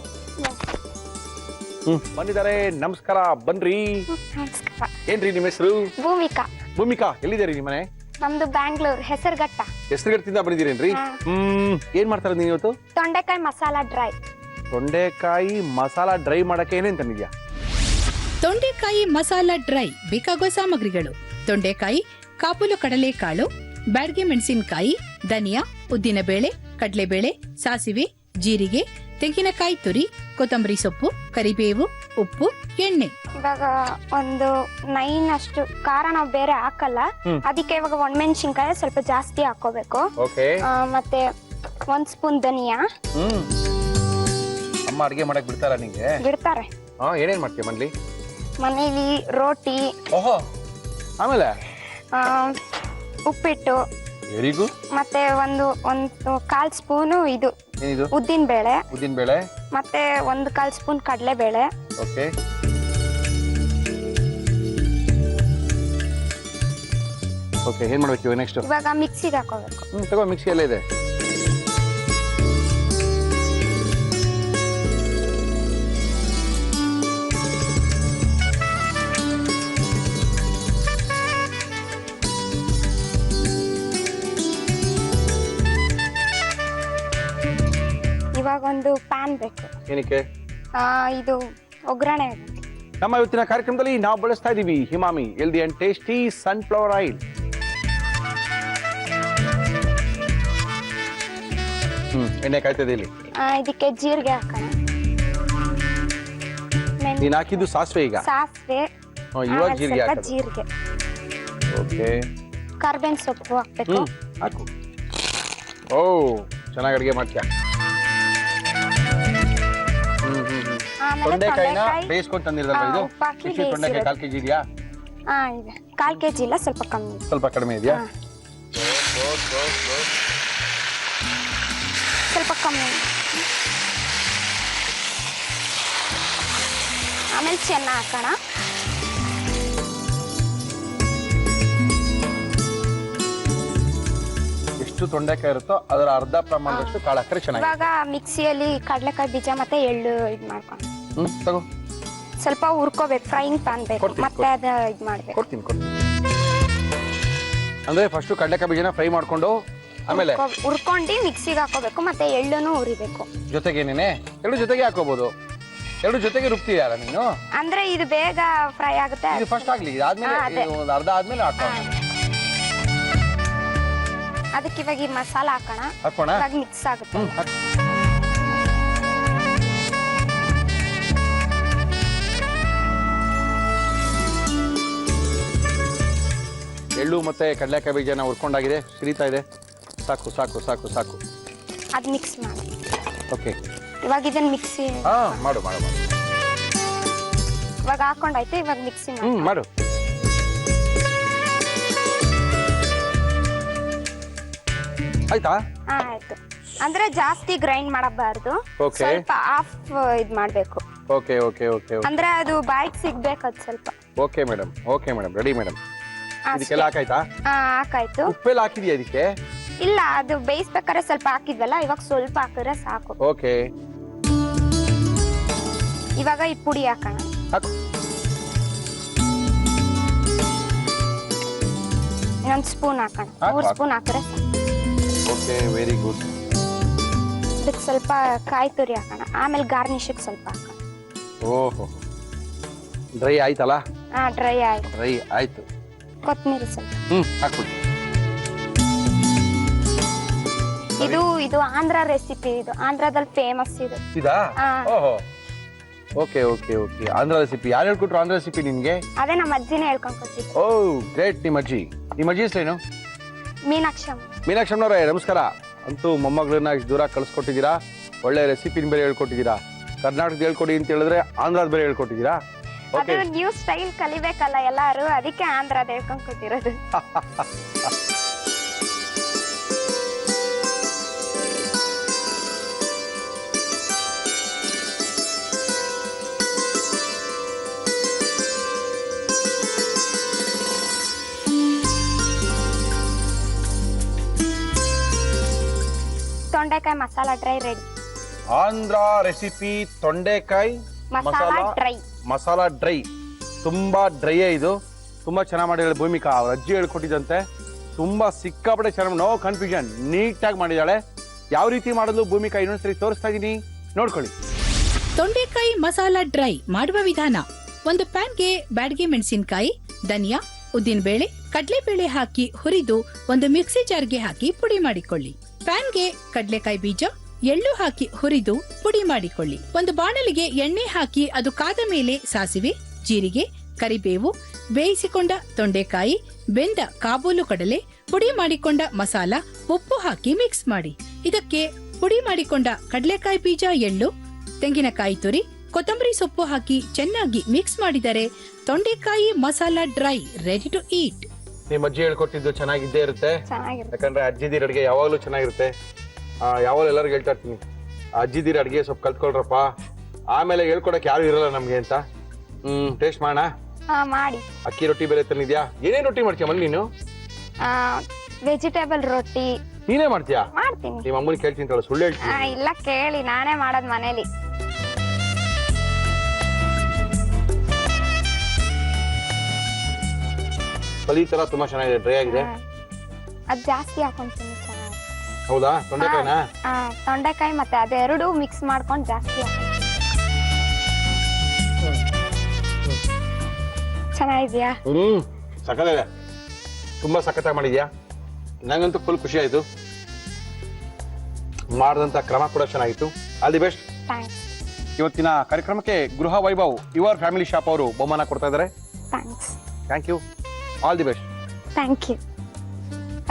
ಬಂದಿದ್ದಾರೆ, ನಮಸ್ಕಾರ, ಬನ್ರಿ. ನಮಸ್ಕಾರ. ಏನ್ರಿ ನಿಮ್ಮ ಹೆಸರು? ಭೂಮಿಕಾ. ಭೂಮಿಕಾ, ಎಲ್ಲಿದ್ದೀರಿ ನಿಮ್ಮ ಮನೆ? ನಮ್ದು ಬ್ಯಾಂಗ್ಳೂರ್, ಹೆಸರುಘಟ್ಟ. ಹೆಸರುಘಟ್ಟದಿಂದ ಬಂದಿದ್ದೀರೇನ್ರಿ? ಏನ್ ಮಾಡ್ತಾರೆ ನೀವು ಇವತ್ತು? ತೊಂಡೆಕಾಯಿ ಮಸಾಲಾ ಡ್ರೈ. ತೊಂಡೆಕಾಯಿ ಮಸಾಲಾ ಡ್ರೈ ಮಾಡಕ್ಕೆ ಏನೇನ್ ತಂದಿದ್ಯಾ? ತೊಂಡೆಕಾಯಿ ಮಸಾಲಾ ಡ್ರೈ ಬೇಕಾಗುವ ಸಾಮಗ್ರಿಗಳು: ತೊಂಡೆಕಾಯಿ, ಕಾಪುಲು ಕಡಲೆಕಾಳು, ಬ್ಯಾಡಗೆ ಮೆಣಸಿನಕಾಯಿ, ಧನಿಯಾ, ಉದ್ದಿನಬೇಳೆ, ಕಡಲೆಬೇಳೆ, ಸಾಸಿವೆ, ಜೀರಿಗೆ, ತೆಂಗಿನಕಾಯಿ ತುರಿ, ಕೊತ್ತಂಬರಿ ಸೊಪ್ಪು, ಕರಿಬೇವು, ಉಪ್ಪು, ಎಣ್ಣೆ. ಇವಾಗ ಒಂದು 9 ಅಷ್ಟು ಖಾರ ನಾವು ಬೇರೆ ಹಾಕಲ್ಲ, ಅದಕ್ಕೆ ಇವಾಗ ಒಣಮೆಣಸಿನ್ಕಾಯಿ ಸ್ವಲ್ಪ ಜಾಸ್ತಿ ಹಾಕೋಬೇಕು. ಮತ್ತೆ 1 ಸ್ಪೂನ್ ಧನಿಯಾ. ಅಮ್ಮ ಅಡಿಗೆ ಮಾಡಕ್ ಬಿಡ್ತಾರ ನಿಂಗೆ? ಬಿಡ್ತಾರೆ. ಏನೇನ್ ಮಾಡ್ತೀಯ ಮನೇಲಿ? ಮನೇಲಿ ರೋಟಿ, ಓಹೋ, ಆಮೇಲೆ ಉಪ್ಪಿಟ್ಟು, ವೆರಿ ಗುಡ್. ಮತ್ತೆ ಒಂದು 1/4 ಸ್ಪೂನು ಇದು ಏನಿದು? ಉದ್ದಿನ ಬೇಳೆ, ಮತ್ತೆ 1/4 ಸ್ಪೂನ್ ಕಡಲೆಬೇಳೆ. ಓಕೆ. ಓಕೆ, ಏನ್ ಮಾಡ್ಬೇಕು ನೆಕ್ಸ್ಟ್? ಇವಾಗ ಮಿಕ್ಸಿಗೆ ಹಾಕೋಬೇಕು. ತಗೋ, ಮಿಕ್ಸಿ ಎಲ್ಲ ಇದೆ. ಇವಾಗ ಒಂದು ಪ್ಯಾನ್ ಬೇಕು. ಏನಕ್ಕೆ? ಇದು ಒಗ್ಗರಣೆ. ನಮ್ಮ ಇವತ್ತಿನ ಕಾರ್ಯಕ್ರಮದಲ್ಲಿ ನಾವು ಬಳಸ್ತಾ ಇದೀವಿ ಹಿಮಾಮಿ healthy and tasty sunflower oil. ಎಣ್ಣೆ ಕಾಯ್ತದೆ ಇಲ್ಲಿ. ಇದಕ್ಕೆ ಜೀರಿಗೆ ಹಾಕೋಣ. ನೀನ್ ಹಾಕಿದ್ದು ಸಾಸಿವೆ. ಈಗ ಸಾಸಿವೆ, ಇವಾಗ ಜೀರಿಗೆ ಹಾಕೋದು. ಜೀರಿಗೆ. ಓಕೆ. ಕರ್ಬೇವಿನ ಸೊಪ್ಪು ಹಾಕ್ಬೇಕು. ಹಾಕು. ಓ, ಚೆನ್ನಾಗಿ ಅಡಿಗೆ ಮಾಡ್ತೀಯ. ತೊಂಡೆಕಾಯಿನ ಬೇಯಿಸ್ಕೊಂಡು ತಂದಿರೋದಲ್ವಾ ಇದು? ಎಷ್ಟು ತೊಂಡೆಕಾಯಿ? 1/4 kg ಇದೆಯಾ? ಇದೆ. 1/4 kg ಇಲ್ಲ, ಸ್ವಲ್ಪ ಕಮ್ಮಿ. ಸ್ವಲ್ಪ ಕಡಿಮೆ ಇದೆಯಾ? ಸ್ವಲ್ಪ ಕಮ್ಮಿ. ಆಮೇಲೆ ಚೆನ್ನ ಹಾಕೋಣ. ಎಷ್ಟು ತೊಂಡೆಕಾಯಿ ಇರುತ್ತೋ ಅದರ ಅರ್ಧ ಪ್ರಮಾಣದಷ್ಟು ಕಾಳು ಹಾಕಿದ್ರೆ ಚೆನ್ನಾಗಿ. ಇವಾಗ ಮಿಕ್ಸಿಯಲ್ಲಿ ಕಡಲೆಕಾಯಿ ಬೀಜ ಮತ್ತೆ ಎಳ್ಳು ಇದು ಮಾಡ್ಕೊಂಡು ತಗೋ. ಸ್ವಲ್ಪ ಹುರ್ಕೋಬೇಕು. ಫ್ರೈಯಿಂಗ್ ಪ್ಯಾನ್ ಬೇಕು, ಮತ್ತೆ ಅದ ಇದು ಮಾಡ್ಬೇಕು. ಕೊಡ್ತೀನಿ. ಅಂದ್ರೆ ಫಸ್ಟ್ ಕಡಲೆಕಾಯಿ ಬೀಜನ ಫ್ರೈ ಮಾಡ್ಕೊಂಡು ಆಮೇಲೆ ಹುರ್ಕೊಂಡು ಮಿಕ್ಸಿಗೆ ಹಾಕೋಬೇಕು, ಮತ್ತೆ ಎಳ್ಳನ್ನು ಹುರಿಬೇಕು. ಜೊತೆಗೇನೇನೆ ಎರಡು ಜೊತೆಗೆ ಹಾಕೋಬಹುದು. ಎರಡು ಜೊತೆಗೆ ರುಬ್ತೀಯಾರ ನೀನು? ಅಂದ್ರೆ ಇದು ಬೇಗ ಫ್ರೈ ಆಗುತ್ತೆ. ಇದು ಫಸ್ಟ್ ಆಗ್ಲಿ, ಆದ್ಮೇಲೆ ಒಂದು ಅರ್ಧ ಆದ್ಮೇಲೆ ಹಾಕೋಣ. ಅದಕ್ಕೆ ಇವಾಗ ಈ ಮಸಾಲ ಹಾಕೋಣ. ಇವಾಗ ಮಿಕ್ಸ್ ಆಗುತ್ತೆ. ಎಳ್ಳು ಮತ್ತೆ ಕಡಲೆಕಾಯಿ ಬೀಜನ ಹುರ್ಕೊಂಡಾಗಿದೆ, ಸಿರಿತಾ ಇದೆ. ಸಾಕು ಸಾಕು ಸಾಕು ಸಾಕು. ಅದು ಮಿಕ್ಸ್ ಮಾಡಿ. ಓಕೆ. ಇವಾಗ ಇದನ್ನ ಮಿಕ್ಸಿ ಮಾಡು ಮಾಡು ಮಾಡು. ಇವಾಗ ಹಾಕೊಂಡಾಯ್ತು, ಇವಾಗ ಮಿಕ್ಸಿ ಮಾಡು. ಆಯ್ತಾ? ಆಯ್ತು. ಅಂದ್ರೆ ಜಾಸ್ತಿ ಗ್ರೈಂಡ್ ಮಾಡಬಾರ್ದು, ಸ್ವಲ್ಪ ಆಫ್ ಇದ್ ಮಾಡ್ಬೇಕು. Okay okay okay. ಅಂದ್ರೆ ಅದು ಬಾಯಿಗೆ ಸಿಗ್ಬೇಕು ಅದು ಸ್ವಲ್ಪ. Okay madam, okay madam, ready madam. ಇದಕ್ಕೆಲ್ಲ ಹಾಕಾಯ್ತಾ? ಹಾಕಾಯ್ತು. ಉಪ್ಪೆಲ್ಲ ಹಾಕಿದ್ಯಾ ಇದಕ್ಕೆ? ಇಲ್ಲ, ಅದು ಬೇಯಿಸ್ಬೇಕಾದ್ರೆ ಸ್ವಲ್ಪ ಹಾಕಿದ್ವಲ್ಲ, ಇವಾಗ ಸ್ವಲ್ಪ ಹಾಕಿದ್ರೆ ಸಾಕು. ಓಕೆ. ಇವಾಗ ಈ ಪುಡಿ ಹಾಕೋಣ. ಹಾಕು. ಇನ್ನೊಂದು ಸ್ಪೂನ್ ಹಾಕೋಣ. 3 ಸ್ಪೂನ್ ಹಾಕಿದ್ರೆ ಸಾಕು. Okay, very good. ಇದಕ್ಕೆ ಸ್ವಲ್ಪ ಕಾಯಿ ತುರಿ ಹಾಕೋಣ. ಆಮೇಲೆ ಗಾರ್ನಿಶಿಗೆ ಸ್ವಲ್ಪ ಹಾಕೋಣ. ಓಹೋ, ಡ್ರೈ ಆಯ್ತಲ್ಲ? ಡ್ರೈ ಆಯ್ತು. ಡ್ರೈ ಆಯ್ತು. ಕೊತ್ತಂಬರಿ ಸ್ವಲ್ಪ ಹಾಕ್ಬಿಡಿ. ಇದು ಆಂಧ್ರ ರೆಸಿಪಿ. ಇದು ಆಂಧ್ರದಲ್ಲಿ ಫೇಮಸ್ ಇದು. ಇದಾ? ಓಹೋ, okay okay okay. Andhra recipe ಯಾರು ಹೇಳ್ಕೊಟ್ರು? ಆಂಧ್ರ ರೆಸಿಪಿ ನಿನ್ಗೆ? ಅದೇ ನಮ್ಮ ಅಜ್ಜಿನೇ ಹೇಳ್ಕೊಂಡು ಕೊಟ್ಟಿದ್ದು. ಓ ಗ್ರೇಟ್. ನಿಮ್ಮ ಅಜ್ಜಿ ಹೆಸರೇನು? ಮೀನಾಕ್ಷಮ್ಮ. ಮೀನಾಕ್ಷಮ್ಮನವರೇ ನಮಸ್ಕಾರ. ಅಂತೂ ಮೊಮ್ಮಗಳನ್ನ ಇಷ್ಟು ದೂರ ಕಳ್ಸಿಕೊಟ್ಟಿದ್ದೀರಾ. ಒಳ್ಳೆ ರೆಸಿಪಿನ ಬೇರೆ ಹೇಳ್ಕೊಟ್ಟಿದ್ದೀರಾ. ಕರ್ನಾಟಕದ ಹೇಳ್ಕೊಡಿ ಅಂತ ಹೇಳಿದ್ರೆ ಆಂಧ್ರದ ಬೇರೆ ಹೇಳ್ಕೊಟ್ಟಿದ್ದೀರಾ. ಅದು ನ್ಯೂ ಸ್ಟೈಲ್ ಕಲಿಬೇಕಲ್ಲ ಎಲ್ಲಾರು, ಅದಕ್ಕೆ ಆಂಧ್ರದ ಹೇಳ್ಕೊಂಡು ಕೊಟ್ಟಿರೋದು. ತೊಂಡೆಕಾಯಿ masala dry ready. Andhra recipe ತೊಂಡೆಕಾಯಿ ಮಸಾಲಾ ಡ್ರೈ. ಮಸಾಲಾ ಡ್ರೈ. ತುಂಬಾ ಡ್ರೈಯೇ ಇದು. ತುಂಬಾ ಚೆನ್ನಾಗಿ ಮಾಡಿದಾಳೆ ಭೂಮಿಕಾ. ಅವ್ರ ಅಜ್ಜಿ ಹೇಳ್ಕೊಟ್ಟಿದಂತೆ ತುಂಬಾ ಸಿಕ್ಕಾಪಟ್ಟೆ ಚೆನ್ನಾಗಿ, ನೋ ಕನ್ಫ್ಯೂಷನ್, ನೀಟಾಗಿ ಮಾಡಿದಾಳೆ. ಯಾವ ರೀತಿ ಮಾಡೋದು ಭೂಮಿಕಾ ಇನ್ನೊಂದ್ಸರಿ ತೋರಿಸ್ತಾ ಇದೀನಿ, ನೋಡ್ಕೊಳ್ಳಿ. ತೊಂಡೆಕಾಯಿ ಮಸಾಲಾ ಡ್ರೈ ಮಾಡುವ ವಿಧಾನ. ಒಂದು ಪ್ಯಾನ್ಗೆ ಬ್ಯಾಡಗಿ ಮೆಣಸಿನಕಾಯಿ, ಧನಿಯಾ, ಉದ್ದಿನಬೇಳೆ, ಕಡಲೆಬೇಳೆ ಹಾಕಿ ಹುರಿದು ಒಂದು ಮಿಕ್ಸಿ ಜಾರ್ಗೆ ಹಾಕಿ ಪುಡಿ ಮಾಡಿಕೊಳ್ಳಿ. ಪ್ಯಾನ್ಗೆ ಕಡಲೆಕಾಯಿ ಬೀಜ, ಎಳ್ಳು ಹಾಕಿ ಹುರಿದು ಪುಡಿ ಮಾಡಿಕೊಳ್ಳಿ. ಒಂದು ಬಾಣಲಿಗೆ ಎಣ್ಣೆ ಹಾಕಿ ಅದು ಕಾದ ಮೇಲೆ ಸಾಸಿವೆ, ಜೀರಿಗೆ, ಕರಿಬೇವು, ಬೇಯಿಸಿಕೊಂಡ ತೊಂಡೆಕಾಯಿ, ಬೆಂದ ಕಾಬೂಲು ಕಡಲೆ, ಪುಡಿ ಮಾಡಿಕೊಂಡ ಮಸಾಲ, ಉಪ್ಪು ಹಾಕಿ ಮಿಕ್ಸ್ ಮಾಡಿ. ಇದಕ್ಕೆ ಪುಡಿ ಮಾಡಿಕೊಂಡ ಕಡಲೆಕಾಯಿ ಬೀಜ, ಎಳ್ಳು, ತೆಂಗಿನಕಾಯಿ ತುರಿ, ಕೊತ್ತಂಬರಿ ಸೊಪ್ಪು ಹಾಕಿ ಚೆನ್ನಾಗಿ ಮಿಕ್ಸ್ ಮಾಡಿದರೆ ತೊಂಡೆಕಾಯಿ masala dry ready to eat. ನಿಮ್ಮ ಅಜ್ಜಿ ಹೇಳ್ಕೊಟ್ಟಿದ್ದು ಚೆನ್ನಾಗಿದ್ದೇ ಇರುತ್ತೆ. ಚೆನ್ನಾಗಿರುತ್ತೆ. ಯಾಕಂದ್ರೆ ಅಜ್ಜಿದಿರ ಅಡುಗೆ ಯಾವಾಗಲೂ ಚೆನ್ನಾಗಿರುತ್ತೆ. ಯಾವಾಗಲೂ ಎಲ್ಲರಿಗೂ ಹೇಳ್ತಾ ಇರ್ತೀನಿ, ಅಜ್ಜಿದಿರ ಅಡುಗೆ ಸ್ವಲ್ಪ ಕಲ್ತ್ಕೊಳ್ರಪ್ಪ, ಆಮೇಲೆ ಹೇಳ್ಕೊಡಕ್ ಯಾರು ಇರಲ್ಲ ನಮ್ಗೆ ಅಂತ. ಟೇಸ್ಟ್ ಮಾಡೋಣ. ಮಾಡಿ. ಅಕ್ಕಿ ರೊಟ್ಟಿ ಬೇರೆ ತಂದಿದ್ಯಾ? ಏನೇನ್ ರೊಟ್ಟಿ ಮಾಡ್ತೀಯ ಮಲ್ಲಿ ನೀನು? ವೆಜಿಟೇಬಲ್ ರೊಟ್ಟಿ. ನೀನೇ ಮಾಡ್ತೀಯಾ? ಮಾಡ್ತೀನಿ. ನಿಮ್ಮ ಅಮ್ಮನ ಕೇಳ್ತೀನಿ, ಸುಳ್ಳು ಹೇಳ್ತೀನಿ. ಇಲ್ಲ ಕೇಳಿ, ನಾನೇ ಮಾಡೋದ್ ಮನೇಲಿ. ಪಲಿ ತರ ತುಂಬಾ ಚೆನ್ನಾಗಿದೆ, ಡ್ರೈ ಆಗಿದೆ. ಅದ್ ಜಾಸ್ತಿ ಹಾಕೊಂತೀನಿ. ಚೆನ್ನಾಗಿ. ಹೌದಾ? ತೊಂಡೆಕಾಯಿನಾ? ತೊಂಡೆಕಾಯಿ ಮತ್ತೆ ಅದೆರಡು ಮಿಕ್ಸ್ ಮಾಡ್ಕೊಂಡು ಜಾಸ್ತಿ ಚೆನ್ನಾಗಿದ್ಯಾ? ಸಖತ್ತಾಗಿದೆ, ತುಂಬಾ ಸಖತ್ತಾಗಿ ಮಾಡಿದ್ಯಾ. ನಂಗಂತೂ ಫುಲ್ ಖುಷಿ ಆಯ್ತು. ಮಾಡಿದಂತ ಕ್ರಮ ಕೂಡ ಚೆನ್ನಾಗಿತ್ತು. All the best. ಥ್ಯಾಂಕ್ಸ್. ಇವತ್ತಿನ ಕಾರ್ಯಕ್ರಮಕ್ಕೆ ಗೃಹ ವೈಭವ್ ಯುವರ್ ಫ್ಯಾಮಿಲಿ ಶಾಪ್ ಅವರು ಬಹುಮಾನ ಕೊಡ್ತಾ ಇದ್ದಾರೆ. Thanks. Thank you. All the best. Thank you.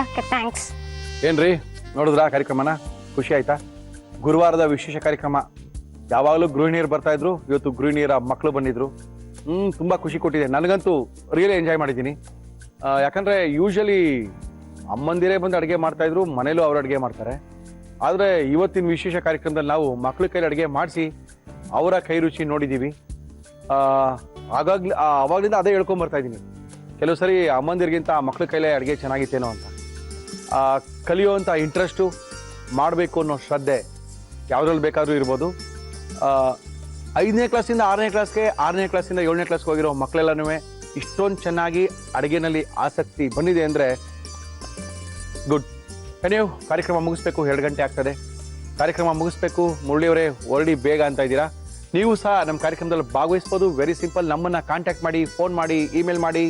Okay, thanks. ಏನ್ರಿ, ನೋಡಿದ್ರಾ ಕಾರ್ಯಕ್ರಮನ? ಖುಷಿ ಆಯ್ತಾ? ಗುರುವಾರದ ವಿಶೇಷ ಕಾರ್ಯಕ್ರಮ. ಯಾವಾಗಲೂ ಗೃಹಿಣಿಯರು ಬರ್ತಾ ಇದ್ರು, ಇವತ್ತು ಗೃಹಿಣಿಯರ ಮಕ್ಕಳು ಬಂದಿದ್ರು. ತುಂಬಾ ಖುಷಿ ಕೊಟ್ಟಿದೆ. ನನಗಂತೂ ರಿಯಲಿ ಎಂಜಾಯ್ ಮಾಡಿದ್ದೀನಿ. ಯಾಕಂದ್ರೆ ಯೂಶಲಿ ಅಮ್ಮಂದಿರೇ ಬಂದು ಅಡುಗೆ ಮಾಡ್ತಾ ಇದ್ರು, ಮನೇಲೂ ಅವ್ರು ಅಡುಗೆ ಮಾಡ್ತಾರೆ. ಆದರೆ ಇವತ್ತಿನ ವಿಶೇಷ ಕಾರ್ಯಕ್ರಮದಲ್ಲಿ ನಾವು ಮಕ್ಕಳ ಕೈಲಿ ಅಡುಗೆ ಮಾಡಿಸಿ ಅವರ ಕೈ ರುಚಿ ನೋಡಿದ್ದೀವಿ. ಅವಾಗಲಿಂದ ಅದೇ ಹೇಳ್ಕೊಂಡ್ ಬರ್ತಾ ಇದ್ದೀನಿ. ಕೆಲವು ಸರಿ ಅಮ್ಮಂದಿರಿಗಿಂತ ಮಕ್ಕಳ ಕೈಲೇ ಅಡುಗೆ ಚೆನ್ನಾಗಿತ್ತೇನೋ ಅಂತ. ಕಲಿಯುವಂಥ ಇಂಟ್ರೆಸ್ಟು, ಮಾಡಬೇಕು ಅನ್ನೋ ಶ್ರದ್ಧೆ ಯಾವುದ್ರಲ್ಲಿ ಬೇಕಾದರೂ ಇರ್ಬೋದು. 5ನೇ ಕ್ಲಾಸಿಂದ 6ನೇ ಕ್ಲಾಸ್ಗೆ, 6ನೇ ಕ್ಲಾಸಿಂದ 7ನೇ ಕ್ಲಾಸ್ಗೆ ಹೋಗಿರೋ ಮಕ್ಕಳೆಲ್ಲನೂ ಇಷ್ಟೊಂದು ಚೆನ್ನಾಗಿ ಅಡುಗೆನಲ್ಲಿ ಆಸಕ್ತಿ ಬಂದಿದೆ ಅಂದರೆ ಗುಡ್. ನೀವು ಕಾರ್ಯಕ್ರಮ ಮುಗಿಸ್ಬೇಕು, 2 ಗಂಟೆ ಆಗ್ತದೆ. ಕಾರ್ಯಕ್ರಮ ಮುಗಿಸ್ಬೇಕು, ಮುರಳಿಯವರೇ ಹೊರಡಿ ಬೇಗ ಅಂತ ಇದ್ದೀರಾ. ನೀವು ಸಹ ನಮ್ಮ ಕಾರ್ಯಕ್ರಮದಲ್ಲಿ ಭಾಗವಹಿಸ್ಬೋದು. ವೆರಿ ಸಿಂಪಲ್, ನಮ್ಮನ್ನು ಕಾಂಟ್ಯಾಕ್ಟ್ ಮಾಡಿ, ಫೋನ್ ಮಾಡಿ, ಇಮೇಲ್ ಮಾಡಿ,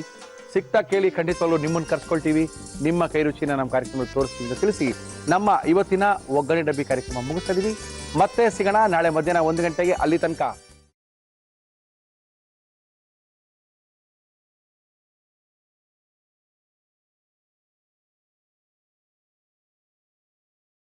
ಸಿಗ್ತಾ ಕೇಳಿ, ಖಂಡಿತವಾಗ್ಲೂ ನಿಮ್ಮನ್ನು ಕರ್ಸ್ಕೊಳ್ತೀವಿ. ನಿಮ್ಮ ಕೈ ರುಚಿನ ನಮ್ಮ ಕಾರ್ಯಕ್ರಮದಲ್ಲಿ ತೋರಿಸ್ತೀವಿ ಅಂತ ತಿಳಿಸಿ ನಮ್ಮ ಇವತ್ತಿನ ಒಗ್ಗರಣೆ ಡಬ್ಬಿ ಕಾರ್ಯಕ್ರಮ ಮುಗಿಸ್ತಾ ಇದೀವಿ. ಮತ್ತೆ ಸಿಗೋಣ ನಾಳೆ ಮಧ್ಯಾಹ್ನ 1 ಗಂಟೆಗೆ. ಅಲ್ಲಿ ತನಕ